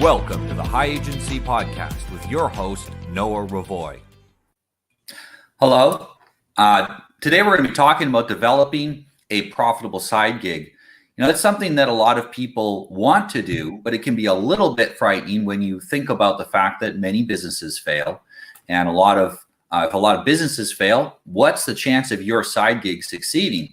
Welcome to the High Agency Podcast with your host, Noah Ravoy. Hello. Today we're going to be talking about developing a profitable side gig. It's something that a lot of people want to do, but it can be a little bit frightening when you think about the fact that many businesses fail. And if a lot of businesses fail, what's the chance of your side gig succeeding?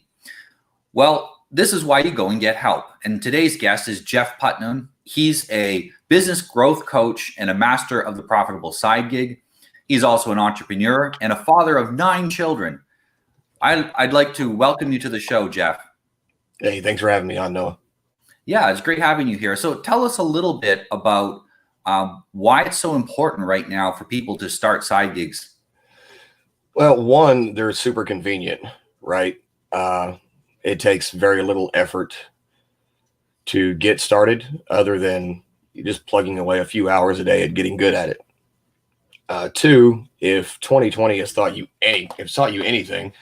Well, this is why you go and get help. And today's guest is Jeff Putnam. He's a business growth coach and a master of the profitable side gig. He's also an entrepreneur and a father of 9 children. I'd like to welcome you to the show, Jeff. Hey, thanks for having me on, Noah. Yeah, it's great having you here. So tell us a little bit about why it's so important right now for people to start side gigs. Well, one, they're super convenient, right? It takes very little effort to get started other than just plugging away a few hours a day and getting good at it. Two, if 2020 has taught you anything,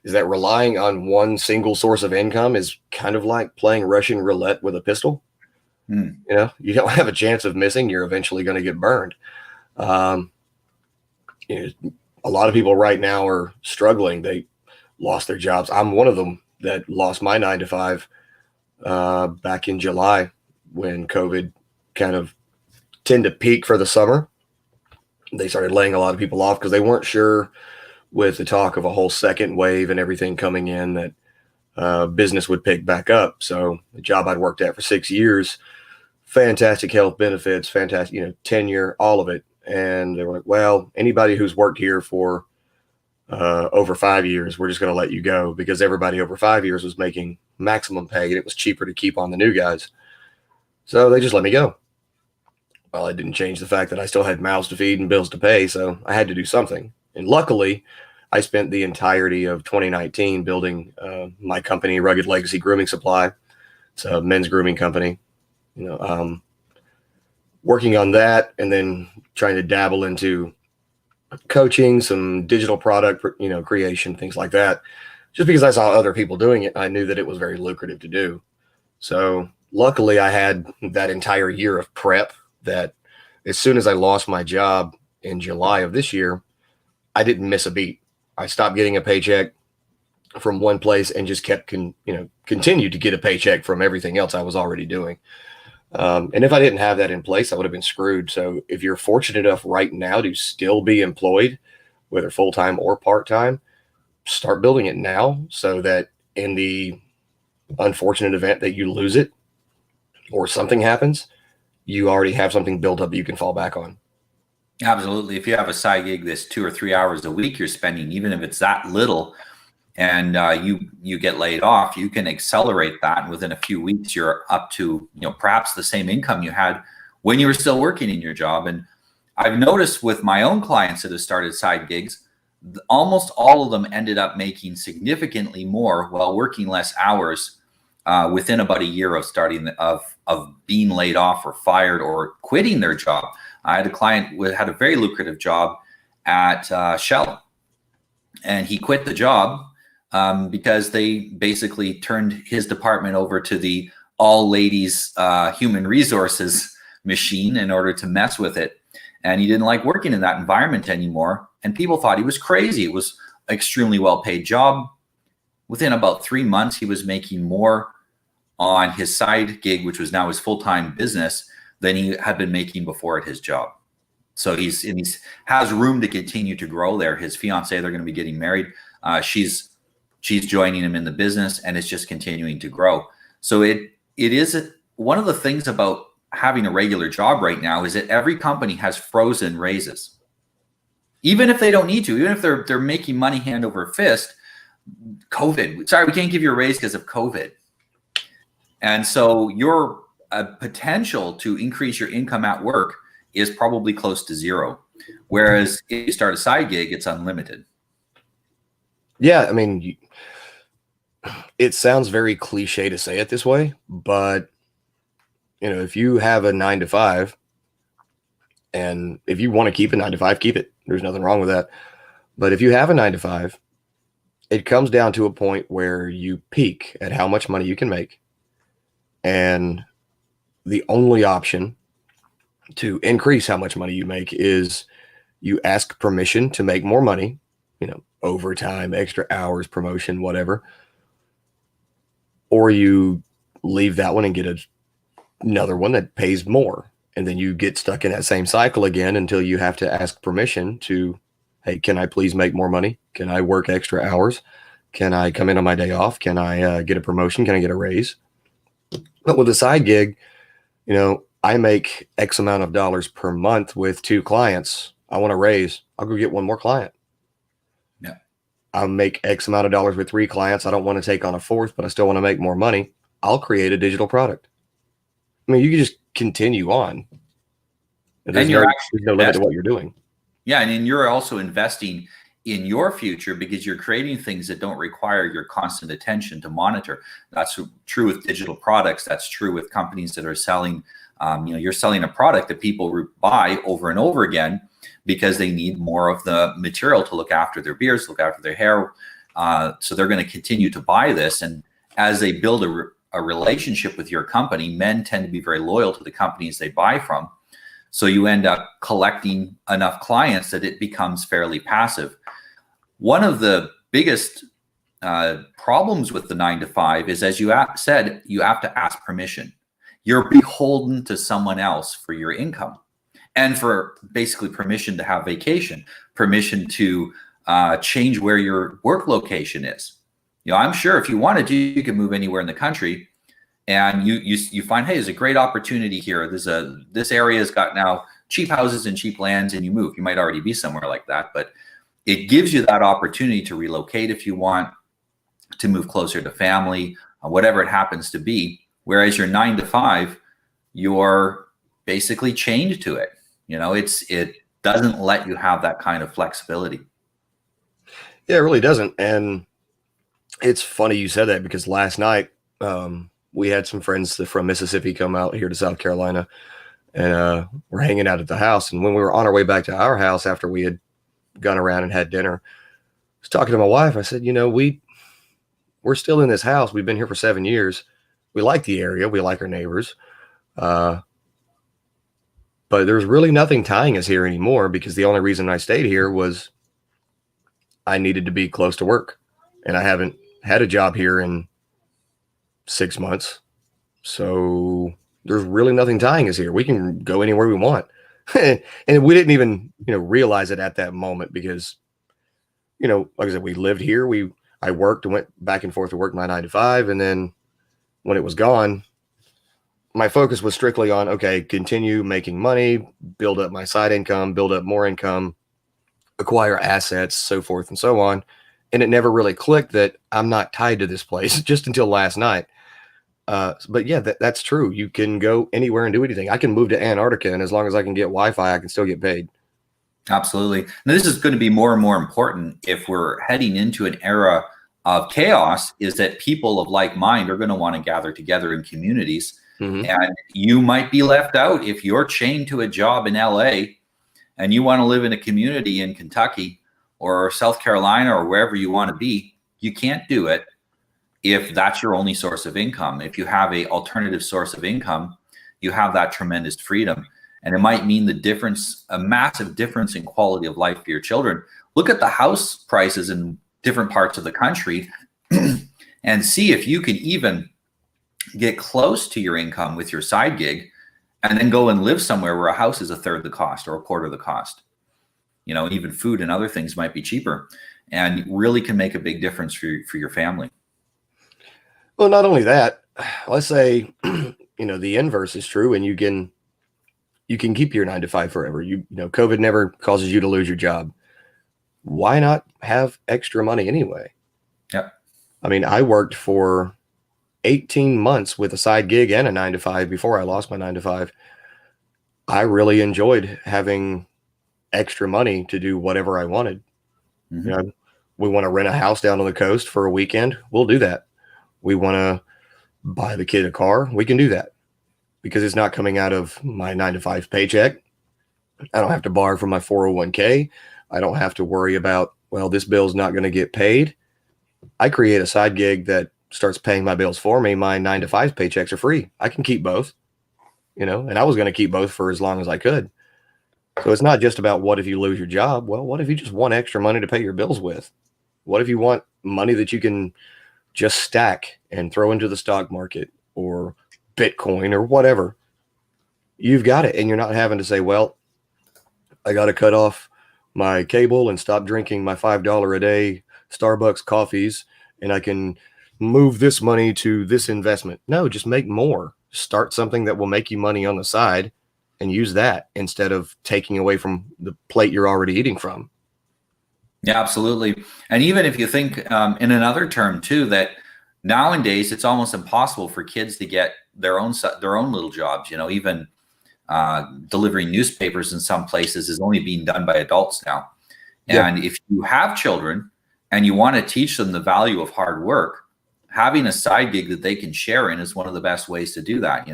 is that relying on one single source of income is kind of like playing Russian roulette with a pistol. You don't have a chance of missing. You're eventually going to get burned. A lot of people right now are struggling. They lost their jobs. I'm one of them that lost my 9-to-5 back in July when COVID kind of tend to peak for the summer. They started laying a lot of people off because they weren't sure with the talk of a whole second wave and everything coming in that business would pick back up. So the job I'd worked at for 6 years, fantastic health benefits, fantastic, tenure, all of it. And they were like, well, anybody who's worked here for over 5 years, we're just going to let you go, because everybody over 5 years was making maximum pay and it was cheaper to keep on the new guys. So they just let me go. Well, it didn't change the fact that I still had mouths to feed and bills to pay. So I had to do something. And luckily, I spent the entirety of 2019 building my company, Rugged Legacy Grooming Supply. It's a men's grooming company. Working on that and then trying to dabble into coaching, some digital product, creation, things like that, just because I saw other people doing it. I knew that it was very lucrative to do. So luckily I had that entire year of prep that as soon as I lost my job in July of this year, I didn't miss a beat. I stopped getting a paycheck from one place and just kept, continued to get a paycheck from everything else I was already doing. And if I didn't have that in place, I would have been screwed. So if you're fortunate enough right now to still be employed, whether full-time or part-time, start building it now so that in the unfortunate event that you lose it or something happens, you already have something built up you can fall back on. Absolutely. If you have a side gig that's 2 or 3 hours a week you're spending, even if it's that little, and you get laid off, you can accelerate that. Within a few weeks, you're up to perhaps the same income you had when you were still working in your job. And I've noticed with my own clients that have started side gigs, almost all of them ended up making significantly more while working less hours within about a year of starting of being laid off or fired or quitting their job. I had a client who had a very lucrative job at Shell, and he quit the job because they basically turned his department over to the all ladies human resources machine in order to mess with it. And he didn't like working in that environment anymore. And people thought he was crazy. It was an extremely well-paid job. Within about 3 months, he was making more on his side gig, which was now his full-time business, than he had been making before at his job. So he's has room to continue to grow there. His fiance, they're going to be getting married. She's joining him in the business, and it's just continuing to grow. So it is one of the things about having a regular job right now is that every company has frozen raises, even if they don't need to, even if they're making money hand over fist. COVID, sorry, we can't give you a raise because of COVID, and so your potential to increase your income at work is probably close to zero. Whereas if you start a side gig, it's unlimited. Yeah, I mean, it sounds very cliche to say it this way, but if you have a 9-to-5, and if you want to keep a 9-to-5, keep it. There's nothing wrong with that. But if you have a 9-to-5, it comes down to a point where you peak at how much money you can make. And the only option to increase how much money you make is you ask permission to make more money, overtime, extra hours, promotion, whatever, or you leave that one and get another one that pays more. And then you get stuck in that same cycle again until you have to ask permission to, hey, can I please make more money? Can I work extra hours? Can I come in on my day off? Can I get a promotion? Can I get a raise? But with a side gig, I make X amount of dollars per month with 2 clients. I want a raise. I'll go get one more client. Yeah. I'll make X amount of dollars with 3 clients. I don't want to take on a 4th, but I still want to make more money. I'll create a digital product. I mean, you can just continue on. There's no limit to what you're doing. Yeah, and then you're also investing in your future because you're creating things that don't require your constant attention to monitor. That's true with digital products. That's true with companies that are selling. You're selling a product that people buy over and over again because they need more of the material to look after their beards, look after their hair. So they're going to continue to buy this. And as they build a relationship with your company, men tend to be very loyal to the companies they buy from. So you end up collecting enough clients that it becomes fairly passive. One of the biggest problems with the 9-to-5 is, as you said, you have to ask permission. You're beholden to someone else for your income and for basically permission to have vacation, permission to change where your work location is. I'm sure if you wanted to, you could move anywhere in the country, and you find, hey, there's a great opportunity here. This area has got now cheap houses and cheap lands, and you move. You might already be somewhere like that, but it gives you that opportunity to relocate if you want, to move closer to family, whatever it happens to be. Whereas your 9-to-5, you're basically chained to it. It doesn't let you have that kind of flexibility. Yeah, it really doesn't. And it's funny you said that, because last night we had some friends from Mississippi come out here to South Carolina, and we're hanging out at the house. And when we were on our way back to our house after we had gone around and had dinner, I was talking to my wife. I said, we're still in this house. We've been here for 7 years. We like the area. We like our neighbors. But there's really nothing tying us here anymore, because the only reason I stayed here was I needed to be close to work. And I haven't had a job here in 6 months. So there's really nothing tying us here. We can go anywhere we want. And we didn't even, realize it at that moment, because, like I said, we lived here. I worked and went back and forth to work my 9-to-5. And then when it was gone, my focus was strictly on, okay, continue making money, build up my side income, build up more income, acquire assets, so forth and so on. And it never really clicked that I'm not tied to this place just until last night. But yeah, that's true. You can go anywhere and do anything. I can move to Antarctica, and as long as I can get Wi-Fi, I can still get paid. Absolutely. Now, this is going to be more and more important if we're heading into an era of chaos, is that people of like mind are going to want to gather together in communities. Mm-hmm. And you might be left out if you're chained to a job in LA and you want to live in a community in Kentucky or South Carolina or wherever you want to be. You can't do it if that's your only source of income. If you have a alternative source of income, you have that tremendous freedom. And it might mean a massive difference in quality of life for your children. Look at the house prices in different parts of the country and see if you can even get close to your income with your side gig, and then go and live somewhere where a house is a third the cost or a quarter the cost. Even food and other things might be cheaper, and really can make a big difference for your family. Well, not only that, let's say, the inverse is true, and you can keep your 9-to-5 forever. COVID never causes you to lose your job. Why not have extra money anyway? Yep. I mean, I worked for 18 months with a side gig and a 9-to-5 before I lost my 9-to-5. I really enjoyed having extra money to do whatever I wanted. Mm-hmm. We want to rent a house down on the coast for a weekend. We'll do that. We want to buy the kid a car. We can do that, because it's not coming out of my 9-to-5 paycheck. I don't have to borrow from my 401k. I don't have to worry about, well, this bill's not going to get paid. I create a side gig that starts paying my bills for me. My 9-to-5 paychecks are free. I can keep both. and I was going to keep both for as long as I could. So it's not just about what if you lose your job? Well, what if you just want extra money to pay your bills with? What if you want money that you can just stack and throw into the stock market or Bitcoin or whatever? You've got it. And you're not having to say, well, I got to cut off my cable and stop drinking my $5 a day Starbucks coffees, and I can move this money to this investment. No, just make more. Start something that will make you money on the side and use that instead of taking away from the plate you're already eating from. Yeah, absolutely. And even if you think in another term too, that nowadays it's almost impossible for kids to get their own little jobs. Even delivering newspapers in some places is only being done by adults now. And if you have children and you want to teach them the value of hard work, having a side gig that they can share in is one of the best ways to do that.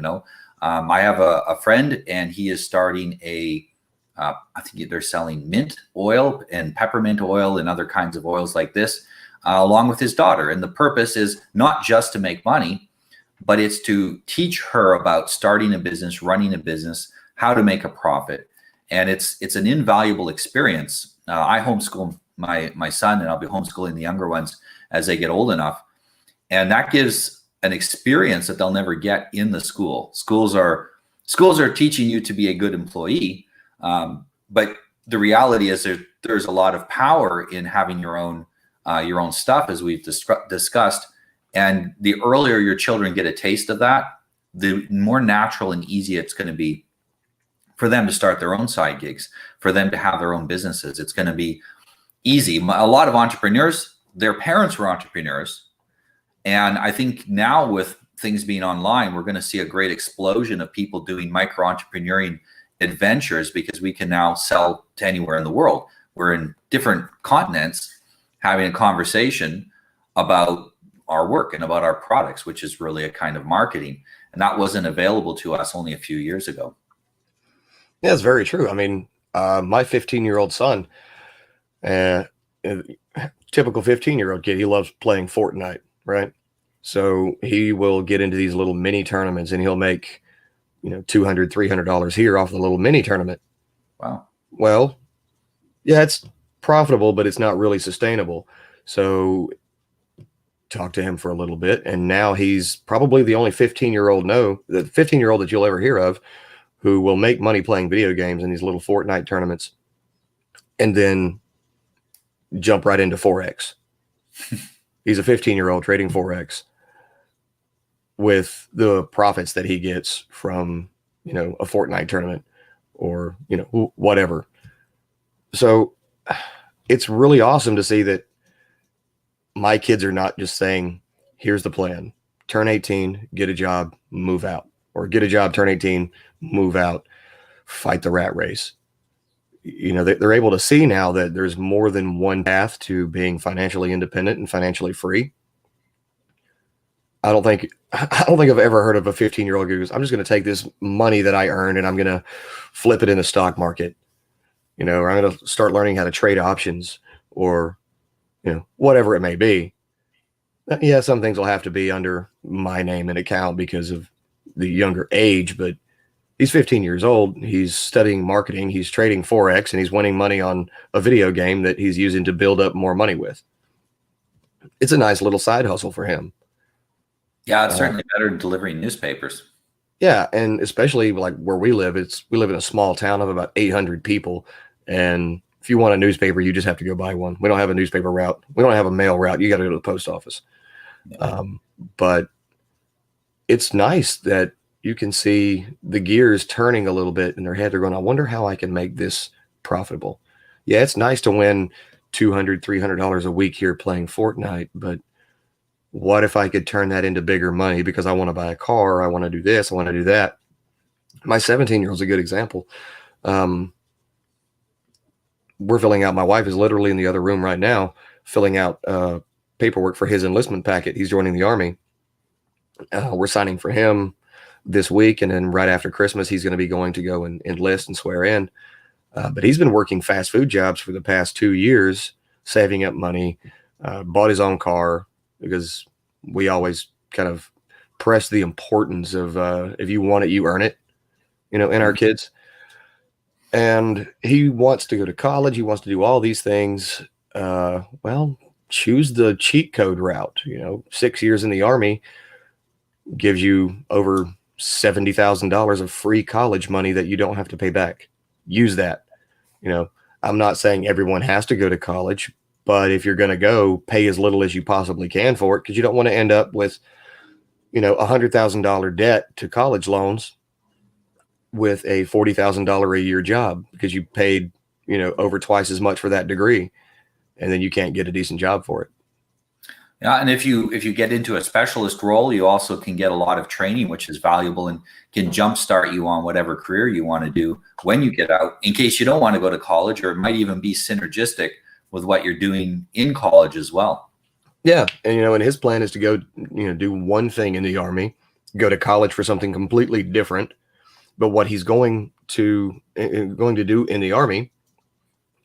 I have a friend, and he is starting I think they're selling mint oil and peppermint oil and other kinds of oils like this, along with his daughter. And the purpose is not just to make money, but it's to teach her about starting a business, running a business, how to make a profit. And it's an invaluable experience. I homeschool my son, and I'll be homeschooling the younger ones as they get old enough. And that gives an experience that they'll never get in the school. Schools are teaching you to be a good employee. But the reality is there's a lot of power in having your own stuff, as we've discussed. And the earlier your children get a taste of that, the more natural and easy it's going to be for them to start their own side gigs, for them to have their own businesses. It's going to be easy. A lot of entrepreneurs, their parents were entrepreneurs. And I think now with things being online, we're going to see a great explosion of people doing micro-entrepreneuring adventures, because we can now sell to anywhere in the world. We're in different continents having a conversation about our work and about our products, which is really a kind of marketing. And that wasn't available to us only a few years ago. Yeah, it's very true. I mean, my 15-year-old son, typical 15-year-old kid, he loves playing Fortnite, right? So he will get into these little mini tournaments, and he'll make $200, $300 here off the little mini tournament. Wow. Well, yeah, it's profitable, but it's not really sustainable. So talk to him for a little bit. And now he's probably the only 15-year-old that you'll ever hear of who will make money playing video games in these little Fortnite tournaments and then jump right into Forex. He's a 15-year-old trading Forex with the profits that he gets from, a Fortnite tournament or, whatever. So it's really awesome to see that my kids are not just saying, here's the plan, turn 18, get a job, move out, or get a job, turn 18, move out, fight the rat race. They're able to see now that there's more than one path to being financially independent and financially free. I don't think I've ever heard of a 15-year-old who goes, I'm just going to take this money that I earned and I'm going to flip it in the stock market, or I'm going to start learning how to trade options, or, whatever it may be. Yeah, some things will have to be under my name and account because of the younger age, but he's 15 years old. He's studying marketing. He's trading Forex, and he's winning money on a video game that he's using to build up more money with. It's a nice little side hustle for him. Yeah, it's certainly better than delivering newspapers. Yeah, and especially like where we live, we live in a small town of about 800 people, and if you want a newspaper, you just have to go buy one. We don't have a newspaper route. We don't have a mail route. You got to go to the post office. Yeah. But it's nice that you can see the gears turning a little bit in their head. They're going, I wonder how I can make this profitable. Yeah, it's nice to win $200, $300 a week here playing Fortnite, but what if I could turn that into bigger money because I want to buy a car, I want to do this, I want to do that. My 17-year-old's a good example. We're filling out, my wife is literally in the other room right now, filling out paperwork for his enlistment packet. He's joining the Army. We're signing for him this week, and then right after Christmas, he's going to go and enlist and swear in. But he's been working fast food jobs for the past 2 years, saving up money, bought his own car, because we always kind of press the importance of if you want it, you earn it. in our kids. And he wants to go to college. He wants to do all these things. Well, choose the cheat code route. 6 years in the Army gives you over $70,000 of free college money that you don't have to pay back. Use that. I'm not saying everyone has to go to college, but if you're going to go, pay as little as you possibly can for it, because you don't want to end up with, $100,000 debt to college loans with a $40,000 a year job because you paid, over twice as much for that degree, and then you can't get a decent job for it. Yeah, and if you get into a specialist role, you also can get a lot of training, which is valuable and can jumpstart you on whatever career you want to do when you get out, in case you don't want to go to college, or it might even be synergistic with what you're doing in college as well. Yeah, and and his plan is to go, do one thing in the Army, go to college for something completely different. But what he's going to do in the Army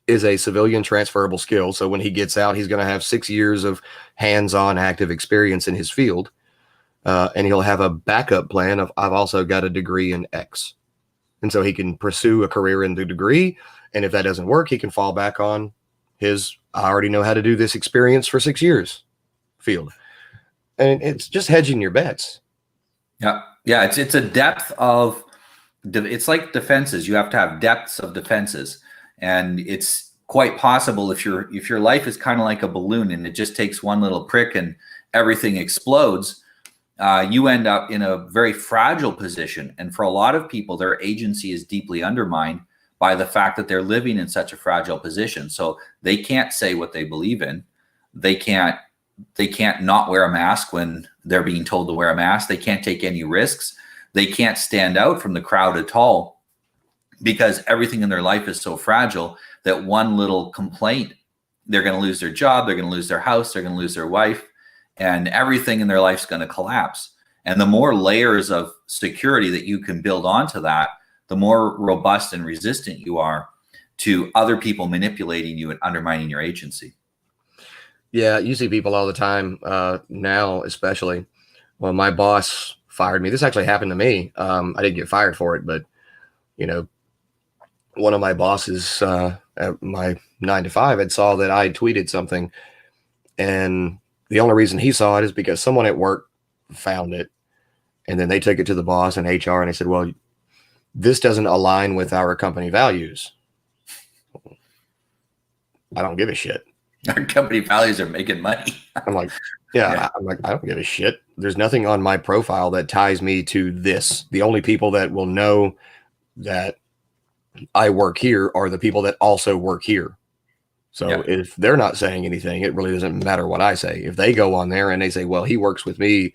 is a civilian transferable skill. So when he gets out, he's going to have 6 years of hands-on active experience in his field. And he'll have a backup plan of, I've also got a degree in X. And so he can pursue a career in the degree. And if that doesn't work, he can fall back on his, I already know how to do this experience for 6 years field. And it's just hedging your bets. Yeah. Yeah. It's a depth of, it's like defenses. You have to have depths of defenses. And it's quite possible if your life is kind of like a balloon and it just takes one little prick and everything explodes, you end up in a very fragile position. And for a lot of people, their agency is deeply undermined by the fact that they're living in such a fragile position. So they can't say what they believe in. They can't not wear a mask when they're being told to wear a mask. They can't take any risks. They can't stand out from the crowd at all, because everything in their life is so fragile that one little complaint, they're going to lose their job, they're going to lose their house, they're going to lose their wife, and everything in their life's going to collapse. And the more layers of security that you can build onto that, the more robust and resistant you are to other people manipulating you and undermining your agency. Yeah, you see people all the time now, especially. Well, my boss fired me. This actually happened to me. I didn't get fired for it, but one of my bosses at my 9 to 5 had saw that I tweeted something, and the only reason he saw it is because someone at work found it, and then they took it to the boss and HR, and they said, well, this doesn't align with our company values. I don't give a shit. Our company values are making money. I'm like, yeah. I'm like, I don't give a shit. There's nothing on my profile that ties me to this. The only people that will know that I work here are the people that also work here. So if they're not saying anything, it really doesn't matter what I say. If they go on there and they say, well, he works with me,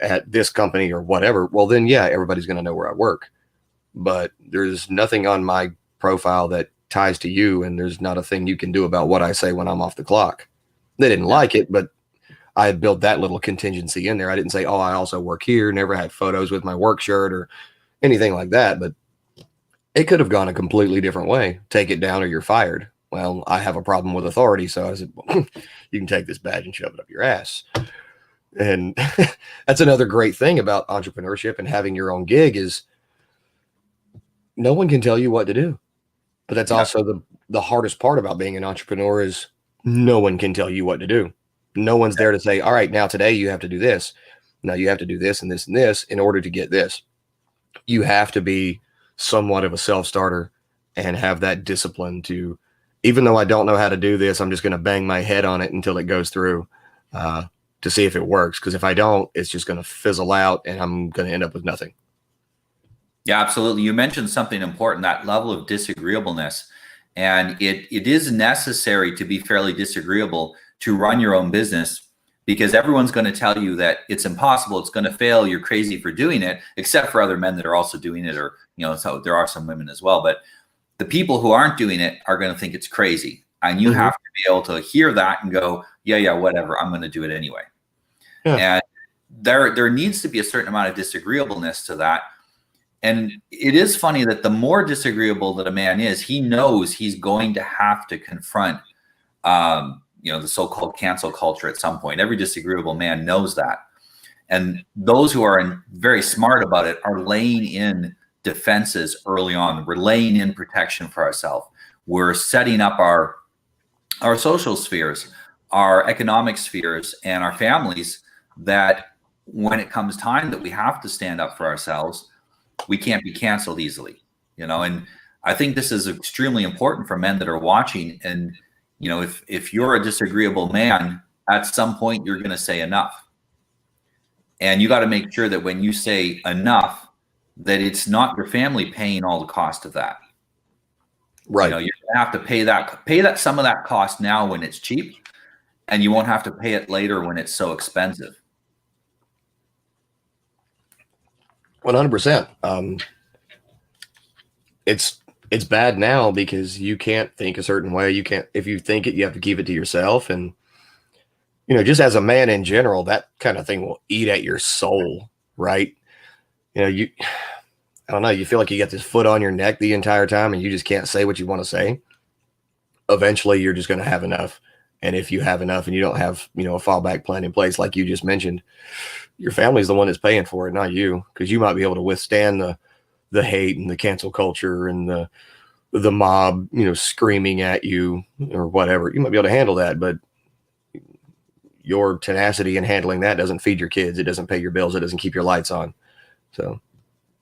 at this company or whatever, well, then, yeah, everybody's going to know where I work. But there's nothing on my profile that ties to you, and there's not a thing you can do about what I say when I'm off the clock. They didn't like it, but I had built that little contingency in there. I didn't say, oh, I also work here, never had photos with my work shirt or anything like that, but it could have gone a completely different way. Take it down or you're fired. Well, I have a problem with authority, so I said, well, you can take this badge and shove it up your ass. And that's another great thing about entrepreneurship and having your own gig is no one can tell you what to do. But that's also the hardest part about being an entrepreneur is no one can tell you what to do. No one's there to say, all right, now today you have to do this. Now you have to do this and this and this in order to get this. You have to be somewhat of a self-starter and have that discipline to, even though I don't know how to do this, I'm just going to bang my head on it until it goes through to see if it works. Because if I don't, it's just going to fizzle out and I'm going to end up with nothing. Yeah, absolutely. You mentioned something important, that level of disagreeableness. And it is necessary to be fairly disagreeable to run your own business, because everyone's going to tell you that it's impossible, it's going to fail, you're crazy for doing it, except for other men that are also doing it, or, so there are some women as well. But the people who aren't doing it are going to think it's crazy. And you have to be able to hear that and go, yeah, whatever, I'm going to do it anyway. Yeah. And there needs to be a certain amount of disagreeableness to that. And it is funny that the more disagreeable that a man is, he knows he's going to have to confront, the so-called cancel culture at some point. Every disagreeable man knows that. And those who are very smart about it are laying in defenses early on. We're laying in protection for ourselves. We're setting up our social spheres, our economic spheres, and our families, that when it comes time that we have to stand up for ourselves, we can't be canceled easily, and I think this is extremely important for men that are watching. And if you're a disagreeable man, at some point you're going to say enough, and you got to make sure that when you say enough, that it's not your family paying all the cost of that. Right. You're gonna have to pay that some of that cost now when it's cheap, and you won't have to pay it later when it's so expensive. 100%. It's bad now because you can't think a certain way. You can't, if you think it, you have to keep it to yourself. And, just as a man in general, that kind of thing will eat at your soul, right? I don't know, you feel like you got this foot on your neck the entire time and you just can't say what you want to say. Eventually you're just going to have enough. And if you have enough and you don't have, a fallback plan in place, like you just mentioned, your family's the one that's paying for it, not you, because you might be able to withstand the hate and the cancel culture and the mob, screaming at you or whatever. You might be able to handle that, but your tenacity in handling that doesn't feed your kids. It doesn't pay your bills. It doesn't keep your lights on. So,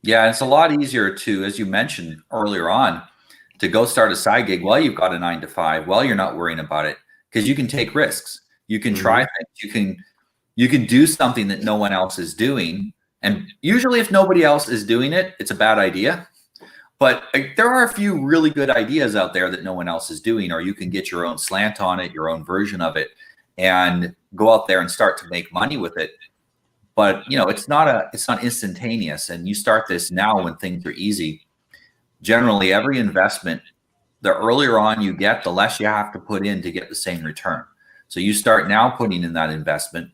yeah, it's a lot easier to, as you mentioned earlier on, to go start a side gig while you've got a 9 to 5, while you're not worrying about it, because you can take risks. You can try things. You can do something that no one else is doing. And usually if nobody else is doing it, it's a bad idea. But there are a few really good ideas out there that no one else is doing, or you can get your own slant on it, your own version of it, and go out there and start to make money with it. But it's not instantaneous. And you start this now when things are easy. Generally, every investment, the earlier on you get, the less you have to put in to get the same return. So you start now putting in that investment.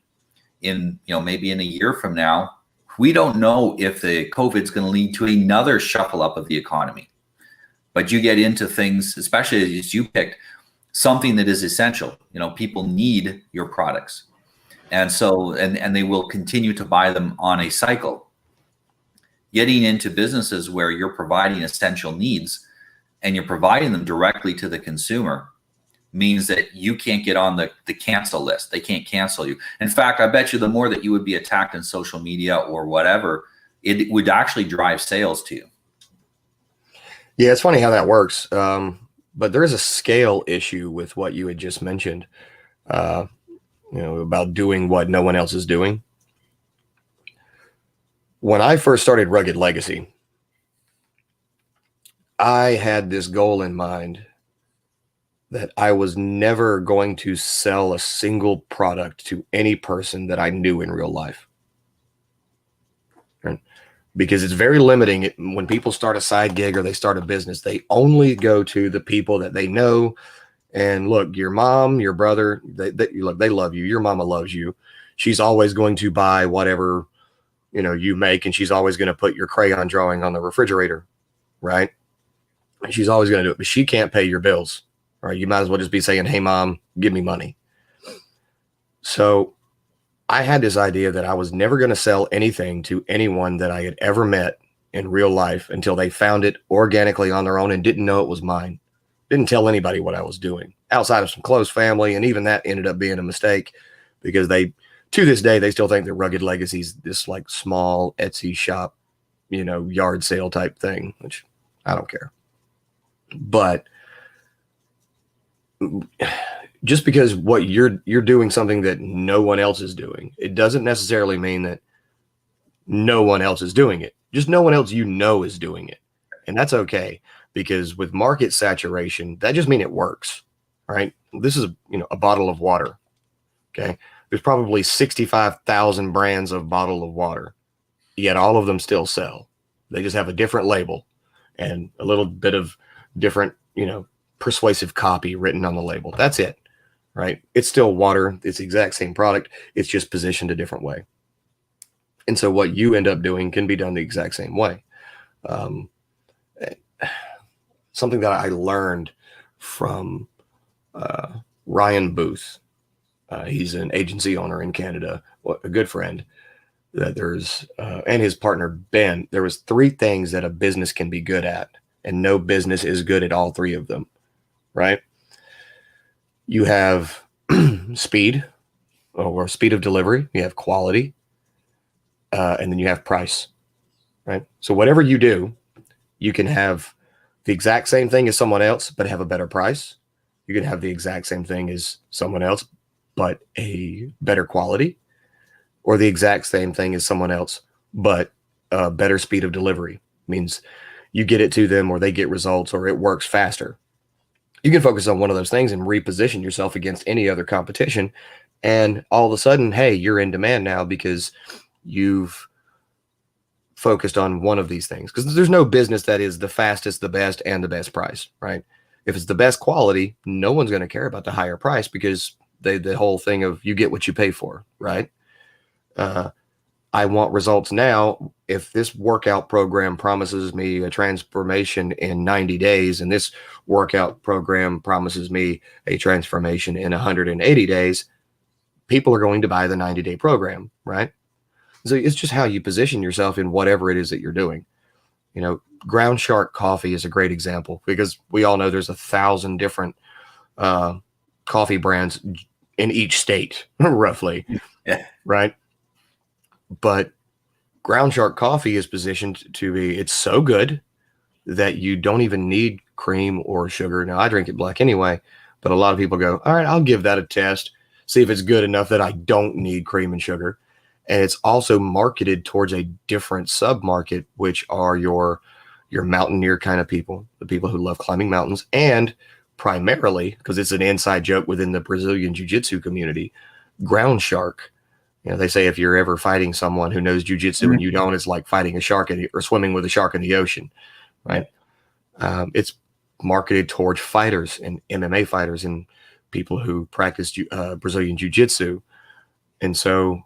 In maybe in a year from now, we don't know if the COVID's going to lead to another shuffle up of the economy. But you get into things, especially as you picked, something that is essential. People need your products. And so, and they will continue to buy them on a cycle. Getting into businesses where you're providing essential needs and you're providing them directly to the consumer means that you can't get on the cancel list. They can't cancel you. In fact, I bet you the more that you would be attacked in social media or whatever, it would actually drive sales to you. Yeah, it's funny how that works. But there is a scale issue with what you had just mentioned, about doing what no one else is doing. When I first started Rugged Legacy, I had this goal in mind that I was never going to sell a single product to any person that I knew in real life. Right? Because it's very limiting. When people start a side gig or they start a business, they only go to the people that they know. And look, your mom, your brother, they love you. Your mama loves you. She's always going to buy whatever, you make, and she's always going to put your crayon drawing on the refrigerator, right? And she's always going to do it, but she can't pay your bills. Right, you might as well just be saying, "Hey, mom, give me money." So I had this idea that I was never going to sell anything to anyone that I had ever met in real life until they found it organically on their own and didn't know it was mine. Didn't tell anybody what I was doing outside of some close family. And even that ended up being a mistake because to this day, they still think that Rugged Legacy is this like small Etsy shop, yard sale type thing, which I don't care. But just because what you're doing something that no one else is doing, it doesn't necessarily mean that no one else is doing it. Just no one else is doing it. And that's okay, because with market saturation, that just means it works, right? This is a bottle of water. Okay. There's probably 65,000 brands of bottle of water, yet all of them still sell. They just have a different label and a little bit of different, persuasive copy written on the label. That's it, right? It's still water. It's the exact same product. It's just positioned a different way. And so what you end up doing can be done the exact same way. Something that I learned from Ryan Booth. He's an agency owner in Canada, a good friend. that there's, and his partner, Ben, there was 3 things that a business can be good at, and no business is good at all 3 of them, right? You have speed, or speed of delivery, you have quality, and then you have price, right? So whatever you do, you can have the exact same thing as someone else, but have a better price. You can have the exact same thing as someone else, but a better quality, or the exact same thing as someone else, but a better speed of delivery. Means you get it to them, or they get results, or it works faster. You can focus on one of those things and reposition yourself against any other competition. And all of a sudden, hey, you're in demand now because you've focused on one of these things. Because there's no business that is the fastest, the best, and the best price, right? If it's the best quality, no one's going to care about the higher price, because the whole thing of you get what you pay for, right? I want results now. If this workout program promises me a transformation in 90 days, and this workout program promises me a transformation in 180 days, people are going to buy the 90-day program, right? So it's just how you position yourself in whatever it is that you're doing. You know, Ground Shark Coffee is a great example, because we all know there's 1,000 different coffee brands in each state, roughly, Yeah. right? But Ground Shark Coffee is positioned to be, it's so good that you don't even need cream or sugar. Now, I drink it black anyway, but a lot of people go, all right, I'll give that a test, see if it's good enough that I don't need cream and sugar. And it's also marketed towards a different sub-market, which are your mountaineer kind of people, the people who love climbing mountains, and primarily, because it's an inside joke within the Brazilian jiu-jitsu community, Ground Shark. You know, they say if you're ever fighting someone who knows jiu-jitsu and you don't, it's like fighting a shark or swimming with a shark in the ocean, right? It's marketed towards fighters and MMA fighters and people who practice Brazilian jiu-jitsu. And so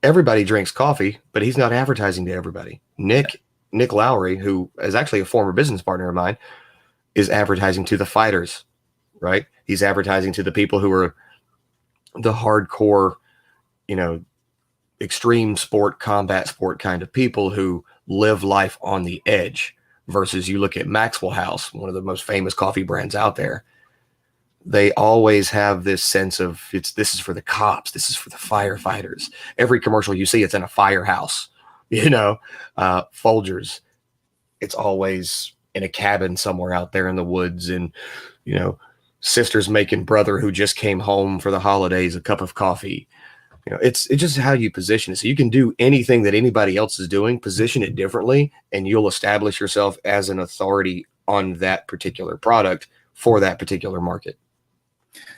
everybody drinks coffee, but he's not advertising to everybody. Nick Lowry, who is actually a former business partner of mine, is advertising to the fighters, right? He's advertising to the people who are the hardcore, you know, extreme sport, combat sport kind of people who live life on the edge, versus you look at Maxwell House, one of the most famous coffee brands out there. They always have this sense of this is for the cops, this is for the firefighters. Every commercial you see, it's in a firehouse, you know. Folgers, it's always in a cabin somewhere out there in the woods, and, you know, sisters making brother who just came home for the holidays a cup of coffee. You know, it's just how you position it. So you can do anything that anybody else is doing, position it differently, and you'll establish yourself as an authority on that particular product for that particular market.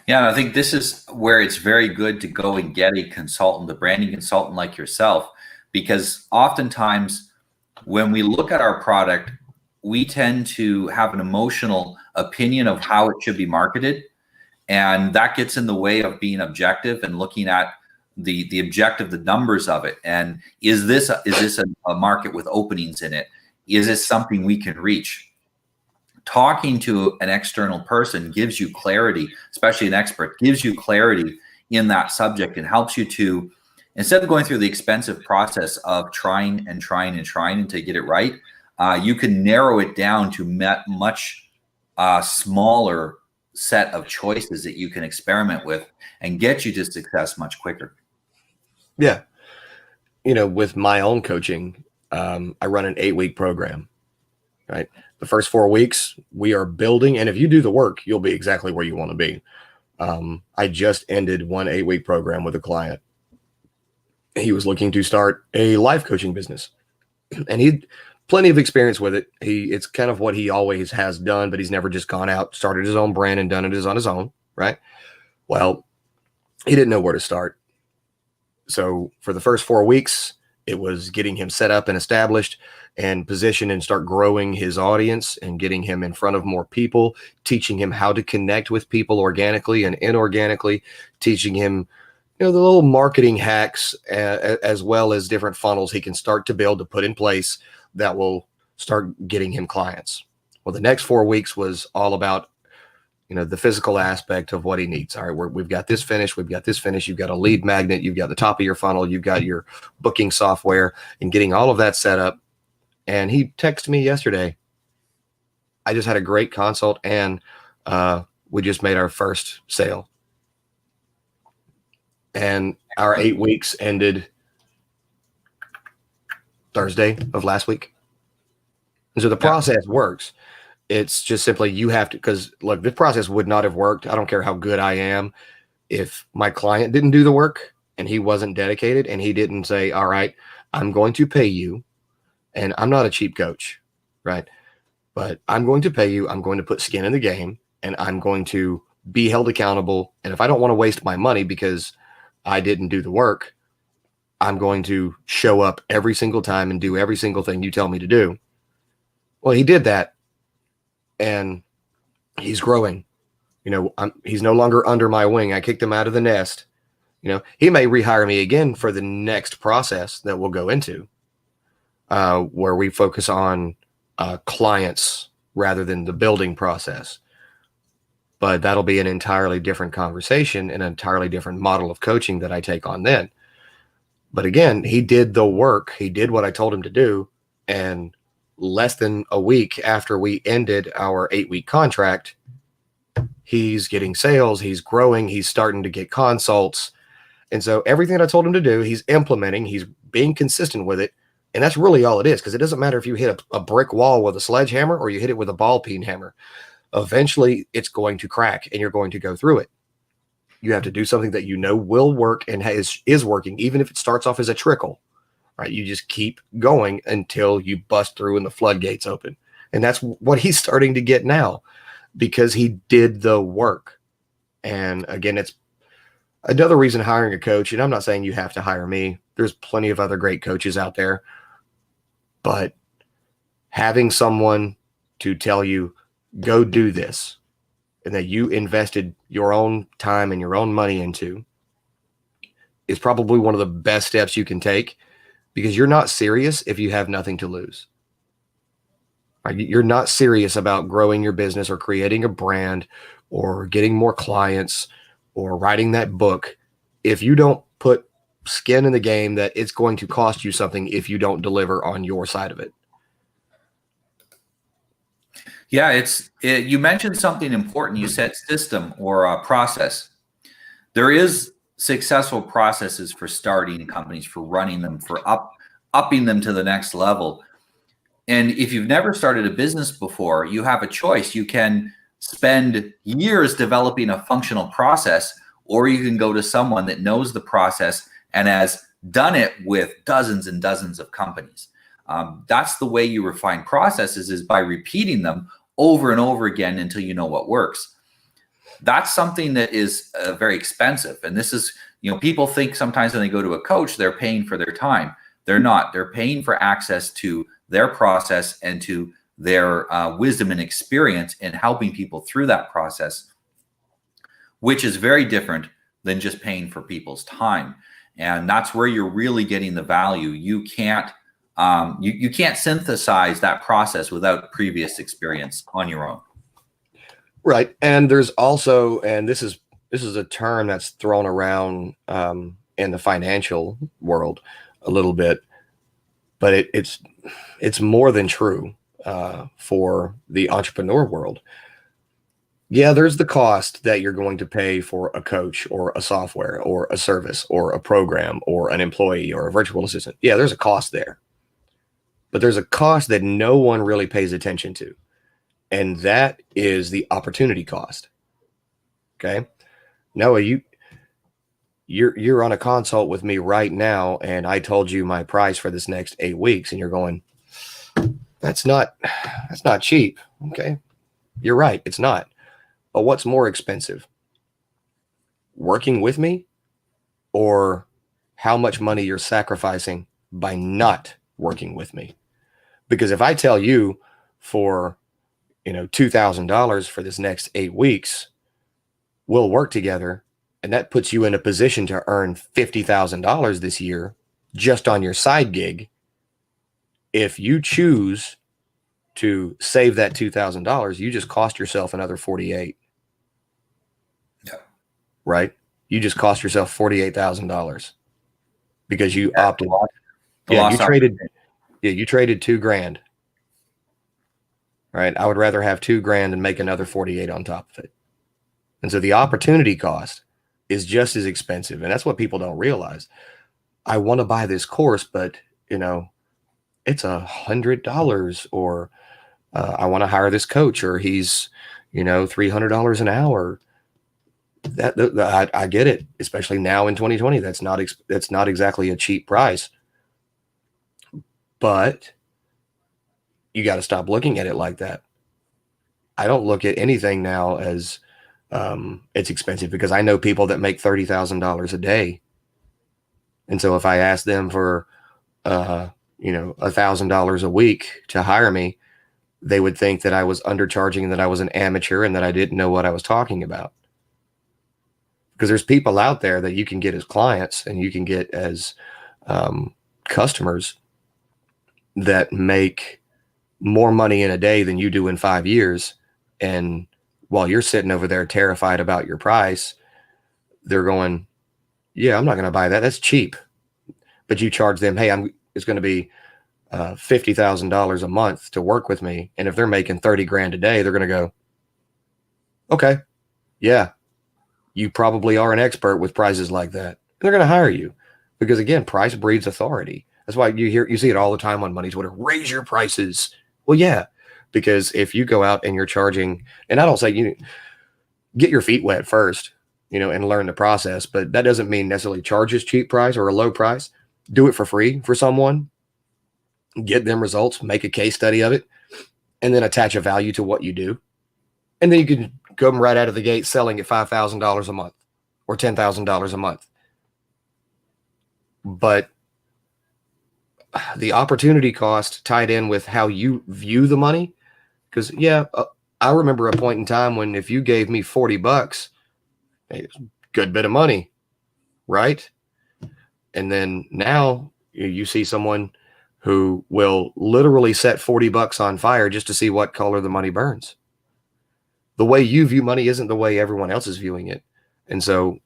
Yeah, and I think this is where it's very good to go and get a consultant, a branding consultant like yourself, because oftentimes when we look at our product, we tend to have an emotional opinion of how it should be marketed. And that gets in the way of being objective and looking at the objective, the numbers of it. And is this a market with openings in it? Is this something we can reach? Talking to an external person gives you clarity, especially an expert, gives you clarity in that subject and helps you to, instead of going through the expensive process of trying to get it right, you can narrow it down to much smaller set of choices that you can experiment with and get you to success much quicker. Yeah. You know, with my own coaching, I run an 8-week program, right? The first 4 weeks we are building, and if you do the work, you'll be exactly where you want to be. I just ended one 8-week program with a client. He was looking to start a life coaching business, and he'd plenty of experience with it. It's kind of what he always has done, but he's never just gone out, started his own brand and done it on his own, right? Well, he didn't know where to start. So for the first 4 weeks, it was getting him set up and established and positioned and start growing his audience and getting him in front of more people, teaching him how to connect with people organically and inorganically, teaching him, you know, the little marketing hacks as well as different funnels he can start to build to put in place that will start getting him clients. Well, the next 4 weeks was all about the physical aspect of what he needs. All right, we've got this finished. We've got this finished. You've got a lead magnet. You've got the top of your funnel. You've got your booking software, and getting all of that set up. And he texted me yesterday. I just had a great consult, and we just made our first sale. And our 8 weeks ended Thursday of last week. And so the process works. It's just simply you have to, because look, this process would not have worked. I don't care how good I am. If my client didn't do the work and he wasn't dedicated and he didn't say, all right, I'm going to pay you. And I'm not a cheap coach, right? But I'm going to pay you. I'm going to put skin in the game, and I'm going to be held accountable. And if I don't want to waste my money because I didn't do the work, I'm going to show up every single time and do every single thing you tell me to do. Well, he did that, and he's growing. He's no longer under my wing. I kicked him out of the nest. He may rehire me again for the next process that we'll go into, where we focus on clients rather than the building process. But that'll be an entirely different conversation, an entirely different model of coaching that I take on then. But again, he did the work. He did what I told him to do. And less than a week after we ended our 8-week contract, he's getting sales. He's growing. He's starting to get consults. And so everything that I told him to do, he's implementing. He's being consistent with it. And that's really all it is, because it doesn't matter if you hit a brick wall with a sledgehammer or you hit it with a ball peen hammer. Eventually, it's going to crack, and you're going to go through it. You have to do something that will work and is working, even if it starts off as a trickle. Right? You just keep going until you bust through and the floodgates open. And that's what he's starting to get now, because he did the work. And again, it's another reason hiring a coach. And I'm not saying you have to hire me. There's plenty of other great coaches out there. But having someone to tell you, go do this, and that you invested your own time and your own money into, is probably one of the best steps you can take, because you're not serious if you have nothing to lose. Right? You're not serious about growing your business or creating a brand or getting more clients or writing that book if you don't put skin in the game that it's going to cost you something if you don't deliver on your side of it. Yeah, you mentioned something important. You said system or process. There is successful processes for starting companies, for running them, for upping them to the next level. And if you've never started a business before, you have a choice. You can spend years developing a functional process, or you can go to someone that knows the process and has done it with dozens and dozens of companies. That's the way you refine processes, is by repeating them over and over again until you know what works. That's something that is very expensive. And this is, people think sometimes when they go to a coach, they're paying for their time. They're not. They're paying for access to their process and to their wisdom and experience in helping people through that process, which is very different than just paying for people's time. And that's where you're really getting the value. You can't you can't synthesize that process without previous experience on your own. Right. And there's also, and this is a term that's thrown around in the financial world a little bit, but it's more than true for the entrepreneur world. Yeah, there's the cost that you're going to pay for a coach or a software or a service or a program or an employee or a virtual assistant. Yeah, there's a cost there. But there's a cost that no one really pays attention to. And that is the opportunity cost. Okay. Noah, you're on a consult with me right now, and I told you my price for this next 8 weeks, and you're going, that's not cheap. Okay. You're right. It's not. But what's more expensive? Working with me, or how much money you're sacrificing by not working with me? Because if I tell you for, $2,000 for this next 8 weeks, we'll work together, and that puts you in a position to earn $50,000 this year just on your side gig. If you choose to save that $2,000, you just cost yourself another 48. right? You just cost yourself $48,000 because you opted. The Yeah, lost opportunity. you traded $2,000. Right? I would rather have $2,000 and make another 48 on top of it. And so the opportunity cost is just as expensive, and that's what people don't realize. I want to buy this course, but it's $100, or I want to hire this coach, or he's $300 an hour. That I get it, especially now in 2020. That's not exactly a cheap price, but you got to stop looking at it like that. I don't look at anything now as it's expensive, because I know people that make $30,000 a day, and so if I ask them for $1,000 a week to hire me, they would think that I was undercharging and that I was an amateur and that I didn't know what I was talking about. Because there's people out there that you can get as clients and you can get as customers that make more money in a day than you do in 5 years. And while you're sitting over there terrified about your price, they're going, yeah, I'm not going to buy that. That's cheap. But you charge them, hey, it's going to be $50,000 a month to work with me. And if they're making $30,000 a day, they're going to go, okay, yeah, you probably are an expert with prices like that. And they're going to hire you, because again, price breeds authority. That's why you see it all the time on Money Twitter. Raise your prices. Well, yeah, because if you go out and you're charging, and I don't say you get your feet wet first, and learn the process, but that doesn't mean necessarily charge a cheap price or a low price. Do it for free for someone, get them results, make a case study of it, and then attach a value to what you do. And then you can come right out of the gate selling at $5,000 a month or $10,000 a month. But the opportunity cost tied in with how you view the money, because I remember a point in time when if you gave me $40, hey, it's a good bit of money, right? And then now you see someone who will literally set $40 on fire just to see what color the money burns. The way you view money isn't the way everyone else is viewing it. And so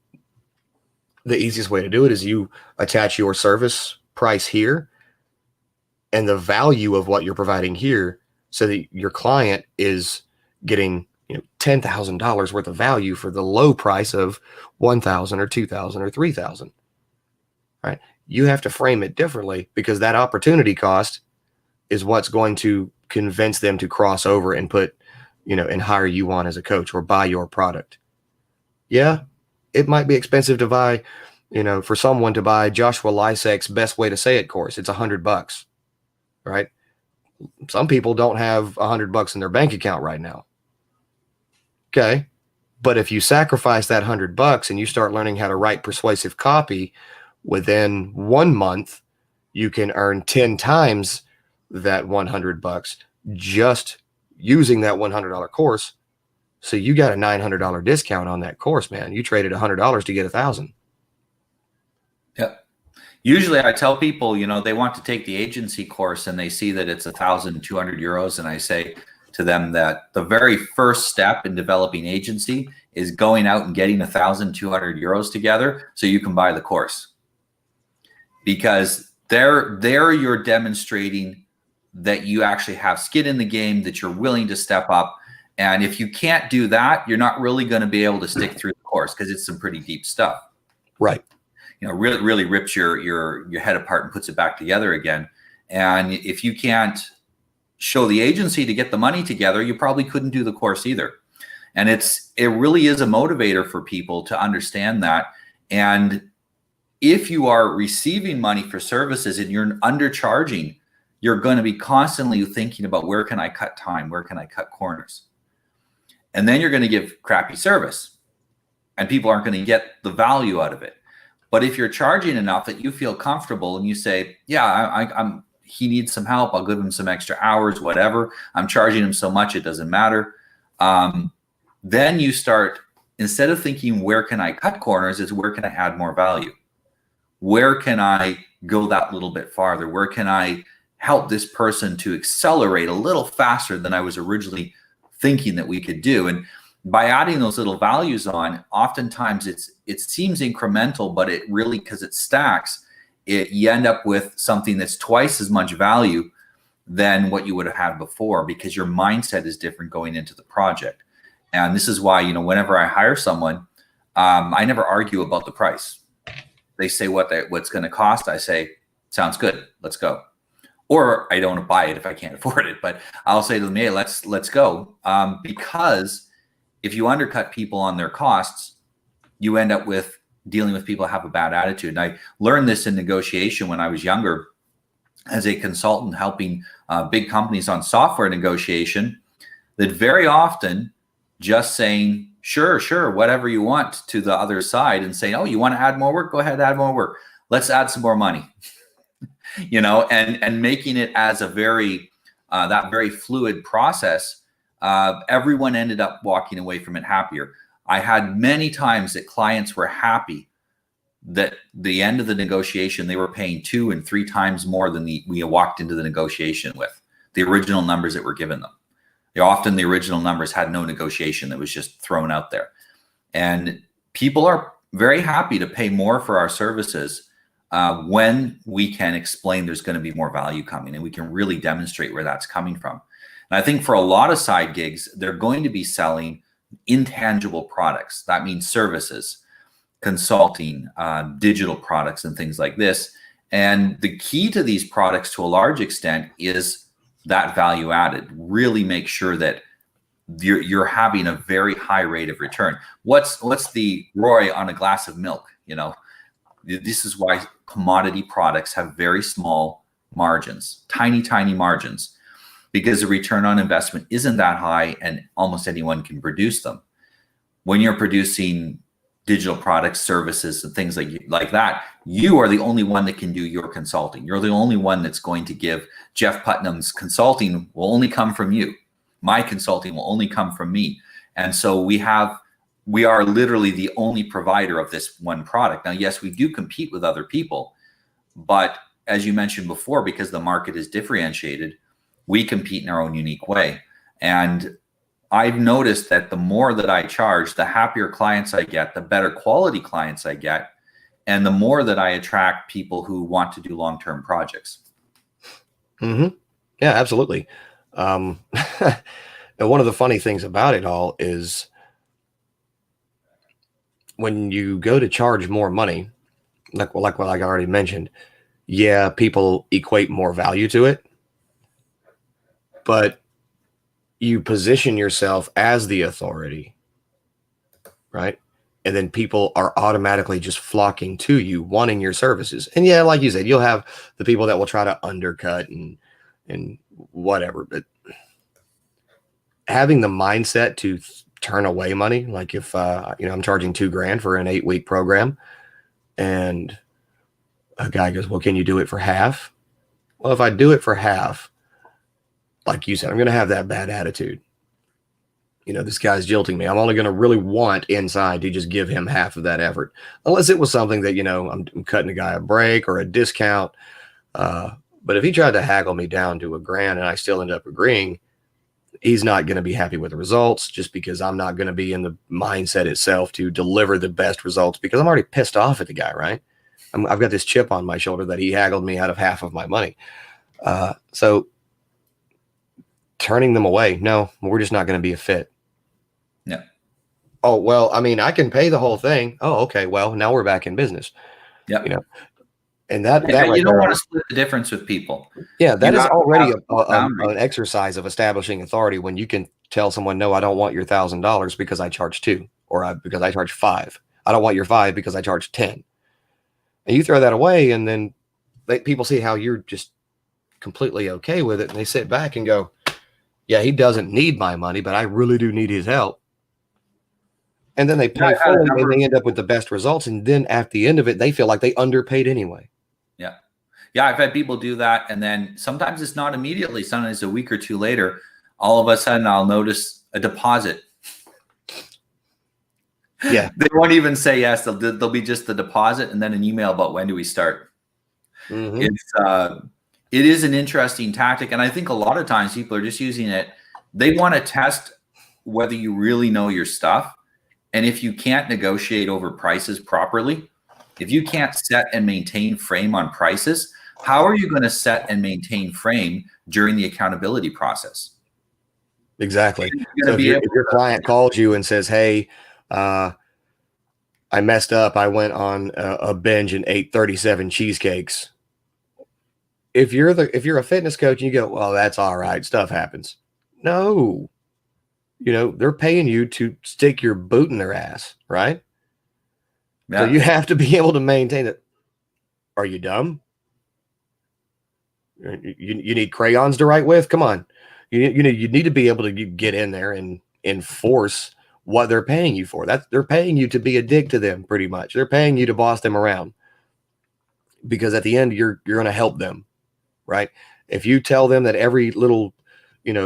the easiest way to do it is you attach your service price here and the value of what you're providing here, so that your client is getting $10,000 worth of value for the low price of $1,000 or $2,000 or $3,000. Right? You have to frame it differently, because that opportunity cost is what's going to convince them to cross over and put, and hire you on as a coach or buy your product. Yeah, it might be expensive to buy, for someone to buy Joshua Lysek's Best Way to Say It course. It's $100, right? Some people don't have $100 in their bank account right now. Okay. But if you sacrifice that $100 and you start learning how to write persuasive copy, within 1 month, you can earn 10 times that $100 just using that $100 course. So you got a $900 discount on that course, man. You traded $100 to get $1,000. Yep. Usually I tell people, they want to take the agency course and they see that it's 1,200 euros. And I say to them that the very first step in developing agency is going out and getting 1,200 euros together so you can buy the course. Because there you're demonstrating that you actually have skin in the game, that you're willing to step up. And if you can't do that, you're not really going to be able to stick through the course, because it's some pretty deep stuff. Right. Really rips your head apart and puts it back together again. And if you can't show the agency to get the money together, you probably couldn't do the course either. And it really is a motivator for people to understand that. And if you are receiving money for services and you're undercharging, you're going to be constantly thinking about, where can I cut time? Where can I cut corners? And then you're going to give crappy service, and people aren't going to get the value out of it. But if you're charging enough that you feel comfortable and you say, yeah, he needs some help, I'll give him some extra hours, whatever. I'm charging him so much, it doesn't matter. Then you start, instead of thinking, where can I cut corners, is where can I add more value? Where can I go that little bit farther? Where can I help this person to accelerate a little faster than I was originally thinking that we could do? And by adding those little values on, oftentimes it seems incremental, but it really, because it stacks, you end up with something that's twice as much value than what you would have had before, because your mindset is different going into the project. And this is why, whenever I hire someone, I never argue about the price. They say what's going to cost. I say, sounds good, let's go. Or I don't buy it if I can't afford it, but I'll say to them, hey, let's go. Because if you undercut people on their costs, you end up with dealing with people who have a bad attitude. And I learned this in negotiation when I was younger as a consultant, helping big companies on software negotiation, that very often just saying, sure, whatever you want, to the other side, and saying, oh, you want to add more work? Go ahead, add more work. Let's add some more money. And making it as a very, that very fluid process, everyone ended up walking away from it happier. I had many times that clients were happy that the end of the negotiation, they were paying 2 and 3 times more than we walked into the negotiation with, the original numbers that were given them. Often the original numbers had no negotiation, that was just thrown out there. And people are very happy to pay more for our services when we can explain there's going to be more value coming, and we can really demonstrate where that's coming from. And I think for a lot of side gigs, they're going to be selling intangible products. That means services, consulting, digital products, and things like this. And the key to these products, to a large extent, is that value added. Really make sure that you're having a very high rate of return. What's the ROI on a glass of milk? This is why commodity products have very small margins, tiny margins, because the return on investment isn't that high, and almost anyone can produce them. When you're producing digital products, services, and things like that, you are the only one that can do your consulting. You're the only one that's going to give. Jeff Putnam's consulting will only come from you. My consulting will only come from me. And so we are literally the only provider of this one product. Now, yes, we do compete with other people, but as you mentioned before, because the market is differentiated, we compete in our own unique way. And I've noticed that the more that I charge, the happier clients I get, the better quality clients I get, and the more that I attract people who want to do long-term projects. Mm-hmm. Yeah, absolutely. And one of the funny things about it all is when you go to charge more money, like what I already mentioned, yeah, people equate more value to it, but you position yourself as the authority, right? And then people are automatically just flocking to you, wanting your services. And yeah, like you said, you'll have the people that will try to undercut and whatever, but having the mindset to turn away money, like if I'm charging $2,000 for an 8-week program, and a guy goes, well, can you do it for half? Well, if I do it for half, like you said, I'm going to have that bad attitude. This guy's jilting me. I'm only going to really want inside to just give him half of that effort, unless it was something that, I'm cutting a guy a break or a discount. But if he tried to haggle me down to $1,000 and I still end up agreeing, he's not going to be happy with the results, just because I'm not going to be in the mindset itself to deliver the best results, because I'm already pissed off at the guy, right? I've got this chip on my shoulder that he haggled me out of half of my money. So turning them away, no, we're just not going to be a fit. Yeah. Oh, well, I can pay the whole thing. Oh, okay. Well, now we're back in business. Yeah. And that you don't want to split the difference with people. Yeah, that is already an exercise of establishing authority, when you can tell someone, no, I don't want your $1,000 because I charge 2, or because I charge 5. I don't want your 5 because I charge 10. And you throw that away, and then people see how you're just completely okay with it, and they sit back and go, yeah, he doesn't need my money, but I really do need his help. And then they pay fully, and they end up with the best results. And then at the end of it, they feel like they underpaid anyway. Yeah. Yeah, I've had people do that. And then sometimes it's not immediately. Sometimes a week or 2 later, all of a sudden I'll notice a deposit. Yeah. They won't even say yes. They'll be just the deposit and then an email about when do we start. Mm-hmm. It is an interesting tactic. And I think a lot of times people are just using it. They want to test whether you really know your stuff. And if you can't negotiate over prices properly, if you can't set and maintain frame on prices, how are you going to set and maintain frame during the accountability process? Exactly. You're So going to be able if your client calls you and says, hey, I messed up. I went on a binge and ate 37 cheesecakes. If you're a fitness coach and you go, well, that's all right. Stuff happens. No, they're paying you to stick your boot in their ass, right? Yeah. So you have to be able to maintain it. Are you dumb? You need crayons to write with? Come on. You need to be able to get in there and enforce what they're paying you for. They're paying you to be a dick to them, pretty much. They're paying you to boss them around, because at the end you're going to help them, right? If you tell them that every little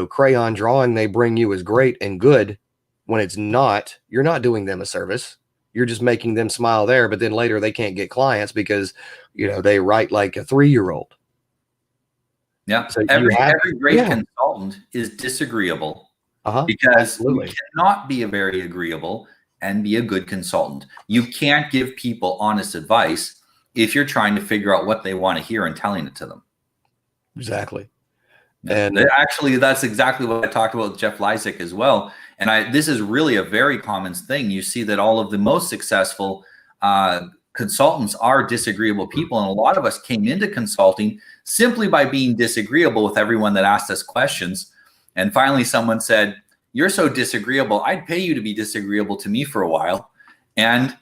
crayon drawing they bring you is great and good, when it's not, you're not doing them a service. You're just making them smile there, but then later they can't get clients because they write like a 3-year-old. Yeah. So every great consultant is disagreeable, because absolutely. you cannot be a very agreeable and be a good consultant. You can't give people honest advice if you're trying to figure out what they want to hear and telling it to them. Exactly. And actually, that's exactly what I talked about with Jeff Lysick as well. And this is really a very common thing. You see that all of the most successful consultants are disagreeable people. And a lot of us came into consulting simply by being disagreeable with everyone that asked us questions. And finally, someone said, "You're so disagreeable, I'd pay you to be disagreeable to me for a while." And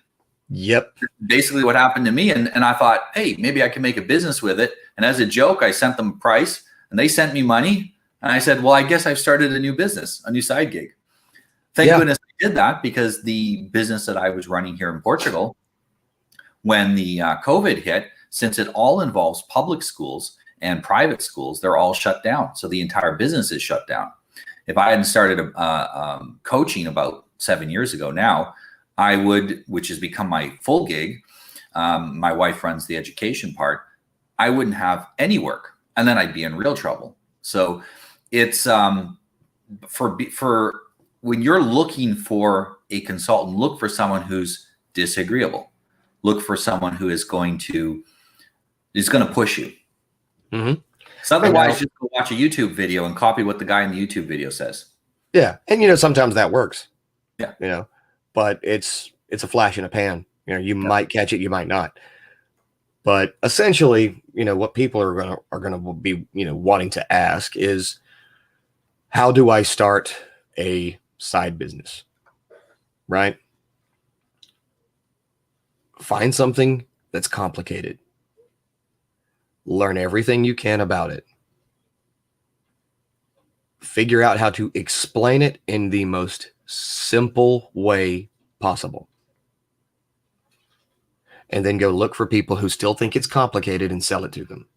basically what happened to me. And I thought, hey, maybe I can make a business with it. And as a joke, I sent them a price and they sent me money. And I said, well, I guess I've started a new business, a new side gig. Thank goodness I did that, because the business that I was running here in Portugal, when the COVID hit, since it all involves public schools and private schools, they're all shut down. So the entire business is shut down. If I hadn't started coaching about 7 years ago now, I would, which has become my full gig. My wife runs the education part. I wouldn't have any work, and then I'd be in real trouble. So it's for when you're looking for a consultant, look for someone who's disagreeable. Look for someone who is going to push you. Mm-hmm. So otherwise, just go watch a YouTube video and copy what the guy in the YouTube video says. Yeah, and sometimes that works. Yeah. But it's a flash in a pan. You might catch it, you might not. But essentially, what people are gonna be wanting to ask is, how do I start a side business? Right? Find something that's complicated. Learn everything you can about it. Figure out how to explain it in the most simple way possible. And then go look for people who still think it's complicated and sell it to them.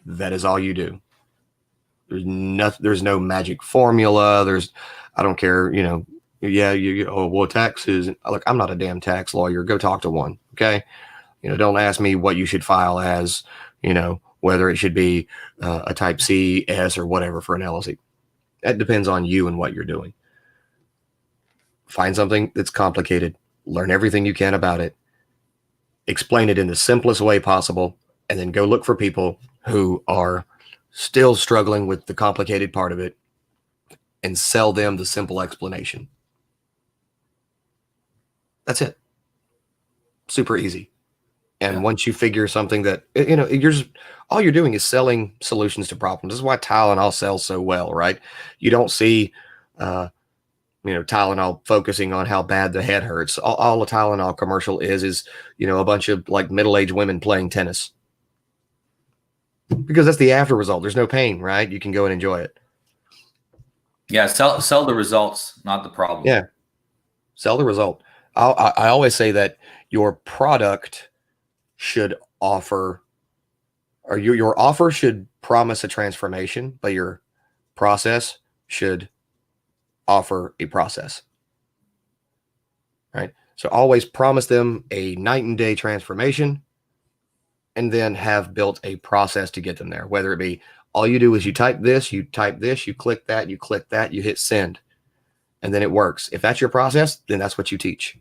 That is all you do. There's no magic formula. I don't care, taxes. Look, I'm not a damn tax lawyer. Go talk to one. Okay. Don't ask me what you should file as, whether it should be a type C, S, or whatever for an LLC. That depends on you and what you're doing. Find something that's complicated. Learn everything you can about it. Explain it in the simplest way possible, and then go look for people who are still struggling with the complicated part of it and sell them the simple explanation. That's it. Super easy. And once you figure something that, all you're doing is selling solutions to problems. This is why Tylenol sells so well, right? You don't see, Tylenol focusing on how bad the head hurts. All a Tylenol commercial is a bunch of like middle-aged women playing tennis, because that's the after result. There's no pain, right? You can go and enjoy it. Yeah. Sell the results, not the problem. Yeah. Sell the result. I always say that your product should offer, or your offer should promise a transformation, but your process should offer a process, right? So always promise them a night and day transformation, and then have built a process to get them there. Whether it be all you do is you type this, you click that, you hit send. and then it works. If that's your process, then that's what you teach.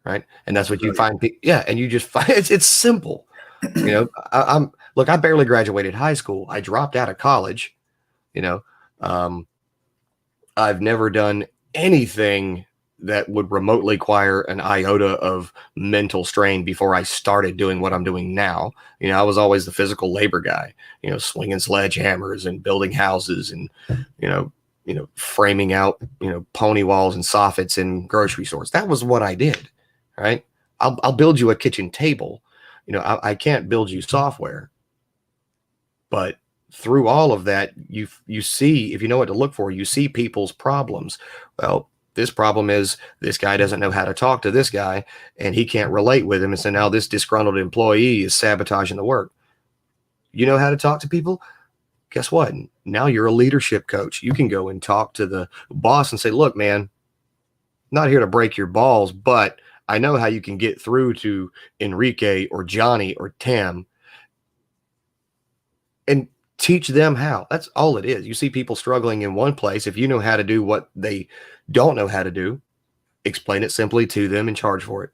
Right. And that's what you find. Yeah. And you just find it's simple. You know, I barely graduated high school. I dropped out of college. You know, I've never done anything that would remotely require an iota of mental strain before I started doing what I'm doing now. You know, I was always the physical labor guy, you know, swinging sledgehammers and building houses and, you know, framing out, you know, pony walls and soffits in grocery stores. That was what I did. Right. I'll build you a kitchen table. You know, I can't build you software, but through all of that, you see, if you know what to look for, you see people's problems. Well, this problem is this guy doesn't know how to talk to this guy and he can't relate with him. And so now this disgruntled employee is sabotaging the work. You know how to talk to people? Guess what? Now you're a leadership coach. You can go and talk to the boss and say, look, man, not here to break your balls, but I know how you can get through to Enrique or Johnny or Tim and teach them how. That's all it is. You see people struggling in one place. If you know how to do what they don't know how to do, explain it simply to them and charge for it.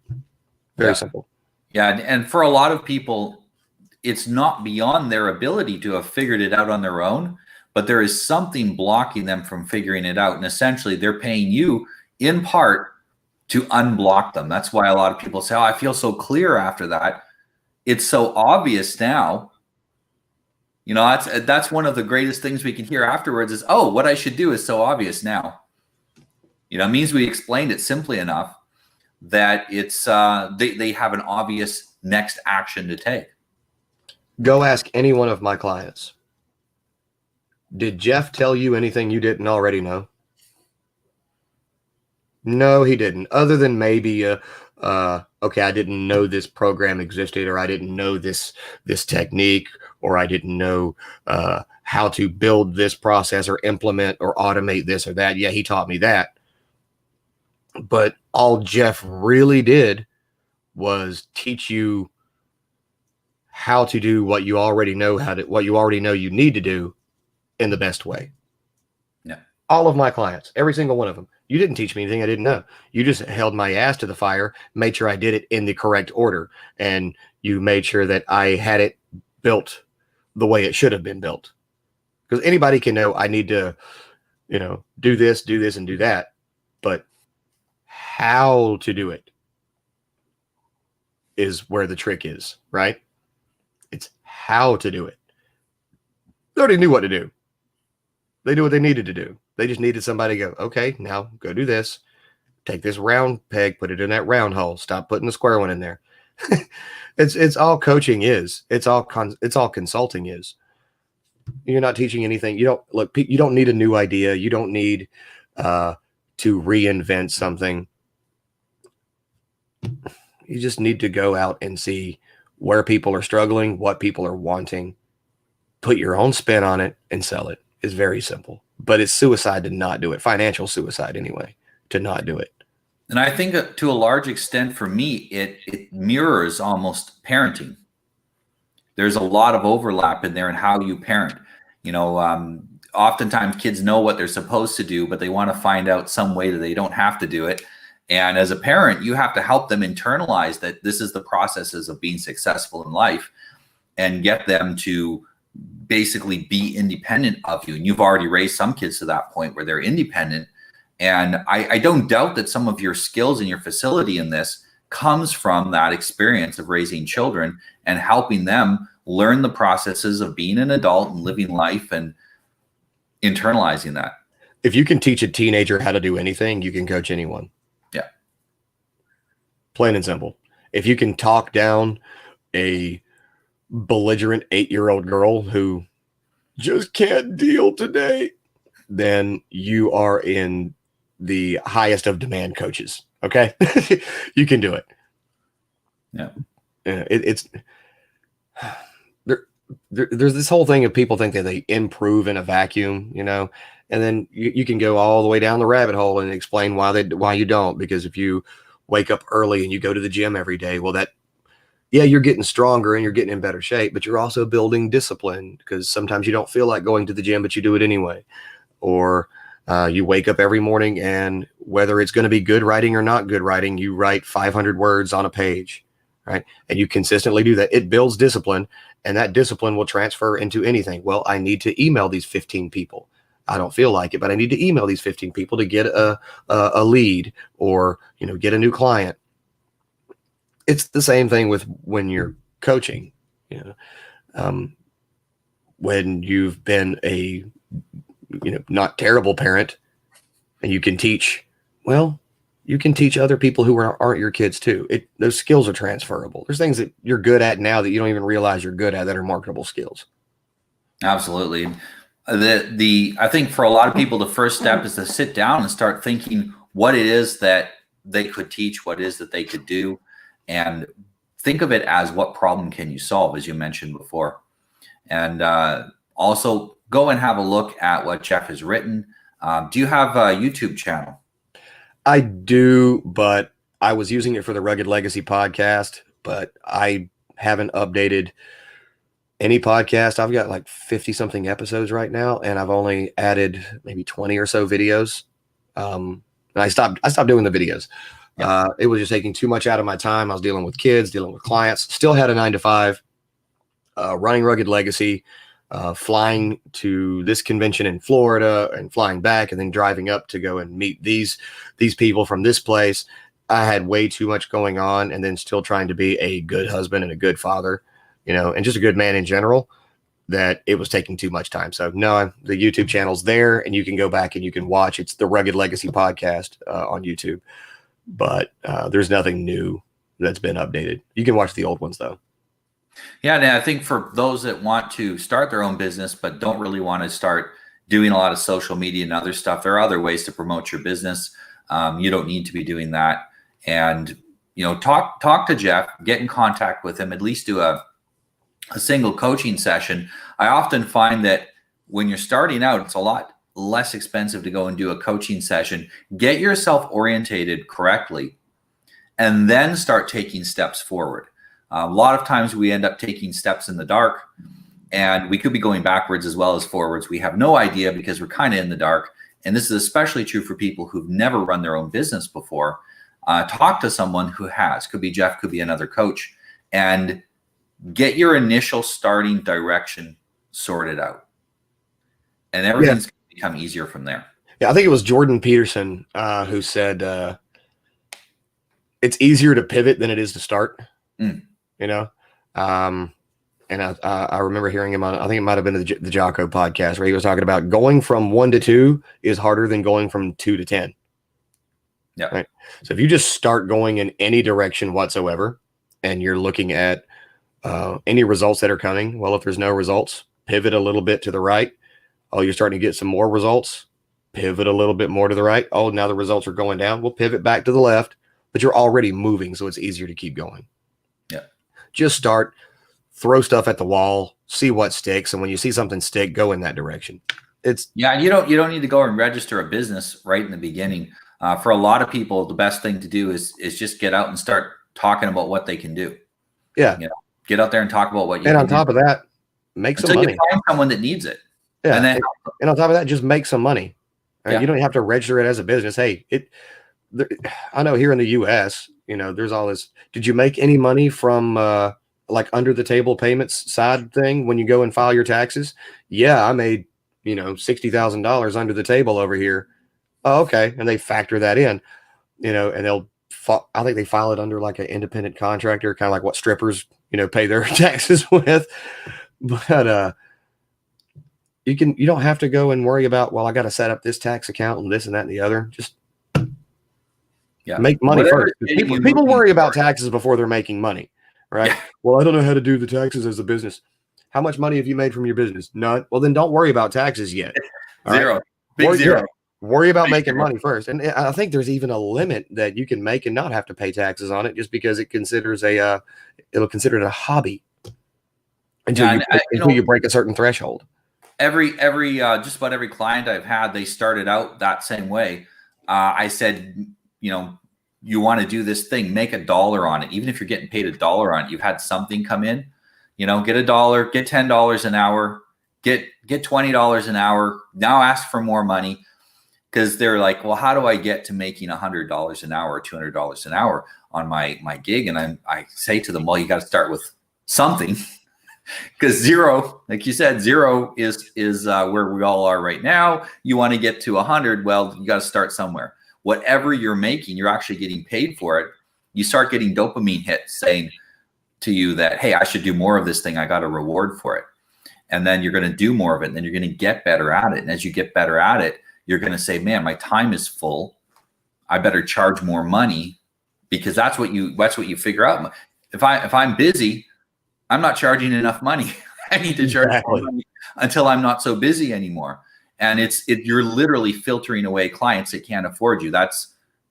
Very simple. Yeah. And for a lot of people, it's not beyond their ability to have figured it out on their own, but there is something blocking them from figuring it out. And essentially they're paying you in part to unblock them. That's why a lot of people say, oh, I feel so clear after that. It's so obvious now. You know, that's one of the greatest things we can hear afterwards is, oh, what I should do is so obvious now. You know, it means we explained it simply enough that it's they have an obvious next action to take. Go ask any one of my clients. Did Jeff tell you anything you didn't already know? No, he didn't. Other than maybe, okay, I didn't know this program existed, or I didn't know this technique, or I didn't know how to build this process or implement or automate this or that. Yeah, he taught me that. But all Jeff really did was teach you how to do what you already know what you already know you need to do in the best way. Yeah. All of my clients, every single one of them. You didn't teach me anything I didn't know. You just held my ass to the fire, made sure I did it in the correct order, and you made sure that I had it built the way it should have been built. Because anybody can know I need to, you know, do this, and do that, but how to do it is where the trick is, right? It's how to do it. They already knew what to do. They knew what they needed to do. They just needed somebody to go, okay, now go do this. Take this round peg, put it in that round hole. Stop putting the square one in there. It's all coaching is. It's all consulting is. You're not teaching anything. You don't need a new idea. You don't need to reinvent something. You just need to go out and see where people are struggling, what people are wanting, put your own spin on it, and sell it. It's very simple. But it's suicide to not do it. Financial suicide anyway, to not do it. And I think to a large extent for me, it mirrors almost parenting. There's a lot of overlap in there in how you parent. You know, oftentimes kids know what they're supposed to do, but they want to find out some way that they don't have to do it. And as a parent, you have to help them internalize that this is the processes of being successful in life and get them to basically be independent of you. And you've already raised some kids to that point where they're independent. And I don't doubt that some of your skills and your facility in this comes from that experience of raising children and helping them learn the processes of being an adult and living life and internalizing that. If you can teach a teenager how to do anything, you can coach anyone. Yeah. Plain and simple. If you can talk down a belligerent 8-year-old girl who just can't deal today, then you are in the highest of demand coaches. Okay. You can do it. Yeah. It's there's this whole thing of people think that they improve in a vacuum, you know, and then you can go all the way down the rabbit hole and explain why you don't. Because if you wake up early and you go to the gym every day, well, yeah, you're getting stronger and you're getting in better shape, but you're also building discipline because sometimes you don't feel like going to the gym, but you do it anyway. Or You wake up every morning, and whether it's going to be good writing or not good writing, you write 500 words on a page, right? And you consistently do that. It builds discipline, and that discipline will transfer into anything. Well, I need to email these 15 people. I don't feel like it, but I need to email these 15 people to get a lead, or, get a new client. It's the same thing with when you're coaching, when you've been a, not terrible parent, and you can teach, well, you can teach other people who aren't your kids too. Those skills are transferable. There's things that you're good at now that you don't even realize you're good at that are marketable skills. Absolutely. I think for a lot of people, the first step is to sit down and start thinking what it is that they could teach, what it is that they could do, and think of it as what problem can you solve, as you mentioned before. And also go and have a look at what Jeff has written. Do you have a YouTube channel? I do, but I was using it for the Rugged Legacy podcast, but I haven't updated any podcast. I've got like 50 something episodes right now, and I've only added maybe 20 or so videos. And I stopped doing the videos. Yeah. It was just taking too much out of my time. I was dealing with kids, dealing with clients, still had a 9-to-5, running Rugged Legacy, flying to this convention in Florida and flying back, and then driving up to go and meet these people from this place. I had way too much going on, and then still trying to be a good husband and a good father, and just a good man in general, that it was taking too much time. So no, the YouTube channel's there, and you can go back and you can watch. It's the Rugged Legacy podcast on YouTube, but there's nothing new that's been updated. You can watch the old ones though. Yeah, and I think for those that want to start their own business but don't really want to start doing a lot of social media and other stuff, there are other ways to promote your business. You don't need to be doing that. And talk to Jeff, get in contact with him, at least do a single coaching session. I often find that when you're starting out, it's a lot less expensive to go and do a coaching session. Get yourself orientated correctly, and then start taking steps forward. A lot of times we end up taking steps in the dark, and we could be going backwards as well as forwards. We have no idea because we're kind of in the dark. And this is especially true for people who've never run their own business before. Talk to someone who has. Could be Jeff, could be another coach, and get your initial starting direction sorted out. And everything's going to become easier from there. Yeah, I think it was Jordan Peterson who said it's easier to pivot than it is to start. And I remember hearing him on, I think it might have been the Jocko podcast, where he was talking about going from 1 to 2 is harder than going from 2 to 10. Yeah. Right. So if you just start going in any direction whatsoever, and you're looking at any results that are coming, well, if there's no results, pivot a little bit to the right. Oh, you're starting to get some more results. Pivot a little bit more to the right. Oh, now the results are going down. We'll pivot back to the left, but you're already moving, so it's easier to keep going. Yeah. Just start, throw stuff at the wall, see what sticks, and when you see something stick, go in that direction. And you don't need to go and register a business right in the beginning. For a lot of people, the best thing to do is just get out and start talking about what they can do. Yeah. Get out there and talk about what you can do. And on top of that, make some money. You find someone that needs it. Yeah. And on top of that, just make some money. Right? You don't have to register it as a business. Hey, I know here in the US, there's all this. Did you make any money from like under the table payments side thing when you go and file your taxes? Yeah, I made, $60,000 under the table over here. Oh, okay. And they factor that in, and I think they file it under like an independent contractor, kind of like what strippers, pay their taxes with. But you don't have to go and worry about, well, I got to set up this tax account and this and that and the other. Just make money first. People worry about taxes before they're making money, right? Yeah. Well, I don't know how to do the taxes as a business. How much money have you made from your business? None. Well, then don't worry about taxes yet. Zero. Right? Big zero. Worry about making money first. And I think there's even a limit that you can make and not have to pay taxes on it, just because it'll consider it a hobby until you break a certain threshold. Every just about every client I've had, they started out that same way. I said, you want to do this thing, make $1 on it. Even if you're getting paid $1 on it, you've had something come in, get $1, get $10 an hour, get $20 an hour. Now ask for more money. because they're like, well, how do I get to making $100 an hour or $200 an hour on my gig? And I say to them, well, you got to start with something, because zero, like you said, zero is where we all are right now. You want to get to 100. Well, you got to start somewhere. Whatever you're making, you're actually getting paid for it. You start getting dopamine hits saying to you that, hey, I should do more of this thing. I got a reward for it. And then you're going to do more of it. And then you're going to get better at it. And as you get better at it, you're going to say, man, my time is full. I better charge more money, because that's what you figure out. If I'm busy, I'm not charging enough money. I need to charge more money until I'm not so busy anymore. And you're literally filtering away clients that can't afford you. That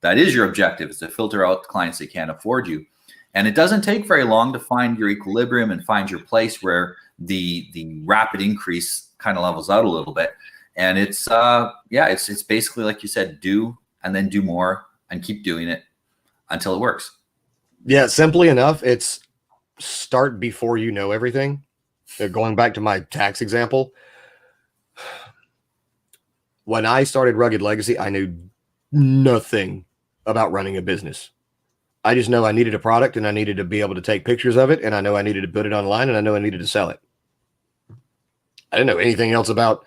is your objective, is to filter out clients that can't afford you. And it doesn't take very long to find your equilibrium and find your place where the rapid increase kind of levels out a little bit. And it's basically, like you said, do and then do more and keep doing it until it works. Yeah, simply enough, it's start before you know everything. Going back to my tax example, when I started Rugged Legacy, I knew nothing about running a business. I just know I needed a product and I needed to be able to take pictures of it, and I know I needed to put it online, and I know I needed to sell it. I didn't know anything else about,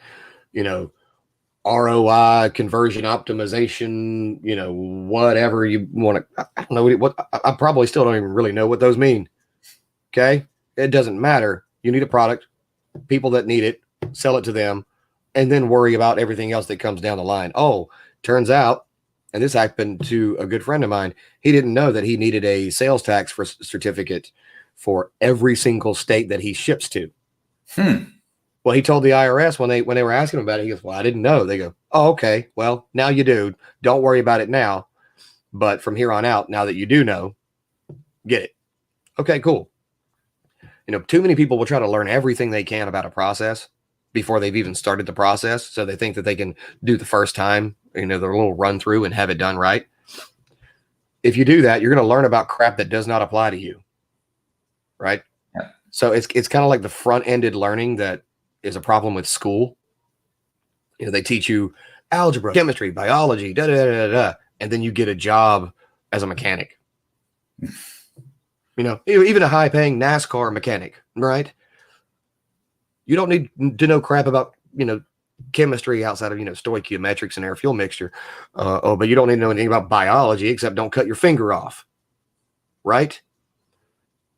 ROI, conversion optimization, whatever you want to. I don't know what. I probably still don't even really know what those mean. Okay, it doesn't matter. You need a product, people that need it, sell it to them, and then worry about everything else that comes down the line. Oh, turns out, and this happened to a good friend of mine, he didn't know that he needed a sales tax certificate for every single state that he ships to. Well, he told the IRS when they were asking him about it, he goes, well, I didn't know. They go, oh, okay. Well, now you do. Don't worry about it now. But from here on out, now that you do know, get it. Okay, cool. Too many people will try to learn everything they can about a process before they've even started the process. So they think that they can do the first time, their little run through and have it done right. If you do that, you're going to learn about crap that does not apply to you. Right. Yeah. So it's kind of like the front-ended learning that is a problem with school. They teach you algebra, chemistry, biology, and then you get a job as a mechanic. Even a high-paying NASCAR mechanic, right? You don't need to know crap about, chemistry outside of, stoichiometrics and air fuel mixture. But you don't need to know anything about biology except don't cut your finger off, right?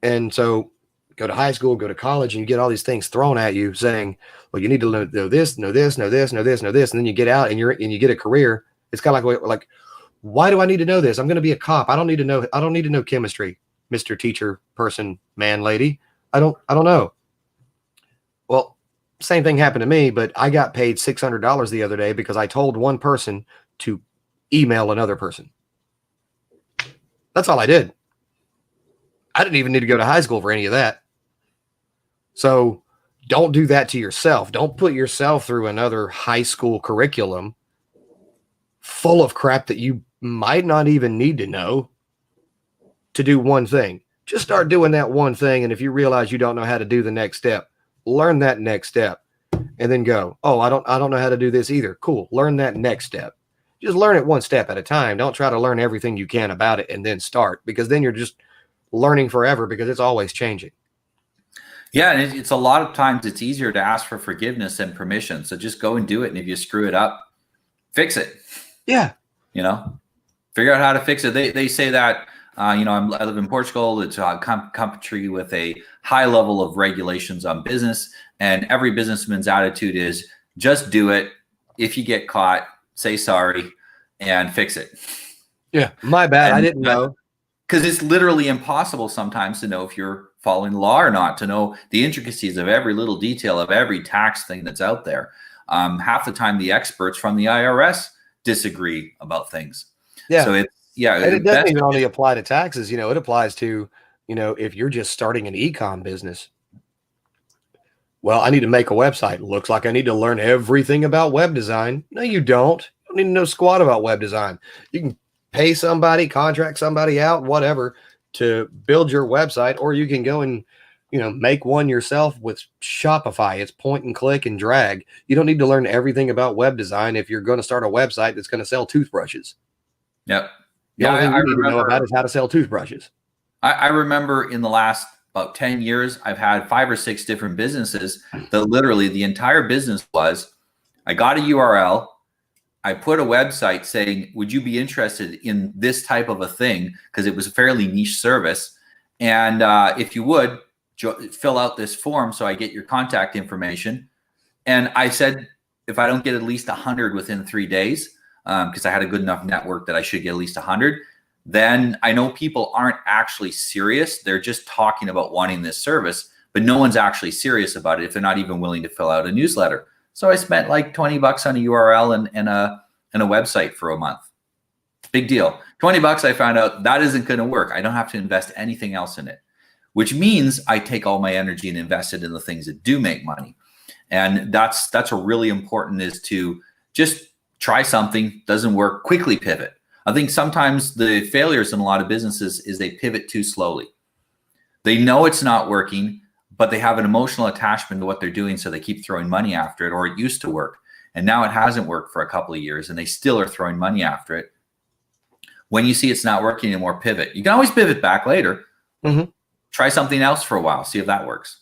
And so go to high school, go to college, and you get all these things thrown at you saying, well, you need to know this, know this, know this, know this, know this. And then you get out and you get a career. It's kind of like, why do I need to know this? I'm going to be a cop. I don't need to know chemistry, Mr. Teacher, person, man, lady. I don't know. Well, same thing happened to me, but I got paid $600 the other day because I told one person to email another person. That's all I did. I didn't even need to go to high school for any of that. So don't do that to yourself. Don't put yourself through another high school curriculum full of crap that you might not even need to know to do one thing. Just start doing that one thing. And if you realize you don't know how to do the next step, learn that next step and then go, oh, I don't know how to do this either. Cool. Learn that next step. Just learn it one step at a time. Don't try to learn everything you can about it and then start, because then you're just learning forever, because it's always changing. Yeah, and it's a lot of times it's easier to ask for forgiveness and permission. So just go and do it. And if you screw it up, fix it. Yeah. Figure out how to fix it. They say that, I live in Portugal. It's a country with a high level of regulations on business. And every businessman's attitude is just do it. If you get caught, say sorry and fix it. Yeah. My bad. I didn't know. Because it's literally impossible sometimes to know if you're following the law or not, to know the intricacies of every little detail of every tax thing that's out there. Half the time, the experts from the IRS disagree about things. Yeah. So and it doesn't even only apply to taxes. It applies to, if you're just starting an e-com business. Well, I need to make a website. Looks like I need to learn everything about web design. No, you don't. You don't need to know squat about web design. You can pay somebody, contract somebody out, whatever, to build your website, or you can go and make one yourself with Shopify. It's point and click and drag. You don't need to learn everything about web design if you're going to start a website that's going to sell toothbrushes. Yep. The only thing you need to know about is how to sell toothbrushes. I remember in the last about 10 years, I've had 5 or 6 different businesses that literally the entire business was, I got a URL, I put a website saying, would you be interested in this type of a thing? Because it was a fairly niche service. And if you would, fill out this form so I get your contact information. And I said, if I don't get at least 100 within 3 days, because I had a good enough network that I should get at least 100, then I know people aren't actually serious. They're just talking about wanting this service, but no one's actually serious about it if they're not even willing to fill out a newsletter. So I spent like $20 on a URL and a website for a month. Big deal. $20, I found out that isn't going to work. I don't have to invest anything else in it, which means I take all my energy and invest it in the things that do make money. And that's a really important, is to just try something, doesn't work, quickly pivot. I think sometimes the failures in a lot of businesses is they pivot too slowly. They know it's not working, but they have an emotional attachment to what they're doing, so they keep throwing money after it, or it used to work. And now it hasn't worked for a couple of years and they still are throwing money after it. When you see it's not working anymore, pivot. You can always pivot back later. Mm-hmm. Try something else for a while, see if that works.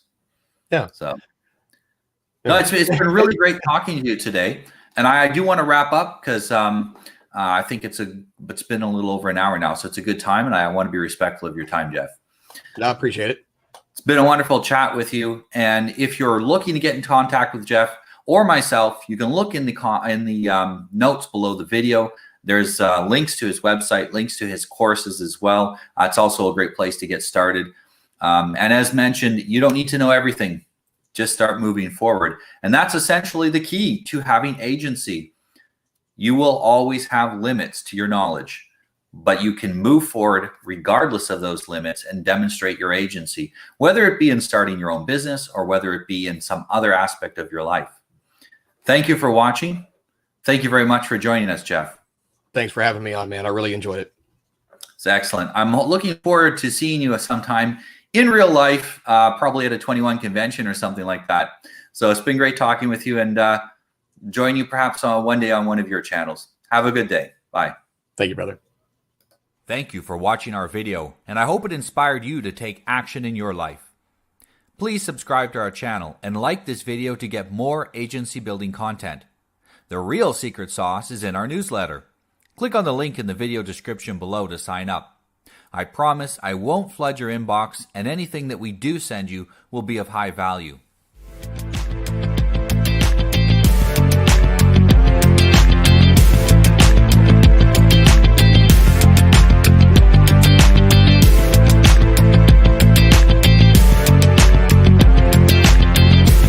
Yeah. So no, it's been really great talking to you today. And I do want to wrap up because I think it's been a little over an hour now. So it's a good time. And I want to be respectful of your time, Jeff. No, I appreciate it. It's been a wonderful chat with you. And if you're looking to get in contact with Jeff or myself, you can look in the notes below the video. There's links to his website, links to his courses as well. It's also a great place to get started. And as mentioned, you don't need to know everything. Just start moving forward. And that's essentially the key to having agency. You will always have limits to your knowledge, but you can move forward regardless of those limits and demonstrate your agency, whether it be in starting your own business or whether it be in some other aspect of your life. Thank you for watching. Thank you very much for joining us, Jeff. Thanks for having me on, man. I really enjoyed it. It's excellent. I'm looking forward to seeing you sometime in real life, probably at a 21 convention or something like that. So it's been great talking with you, and join you perhaps one day on one of your channels. Have a good day. Bye. Thank you, brother. Thank you for watching our video, and I hope it inspired you to take action in your life. Please subscribe to our channel and like this video to get more agency building content. The real secret sauce is in our newsletter. Click on the link in the video description below to sign up. I promise I won't flood your inbox, and anything that we do send you will be of high value.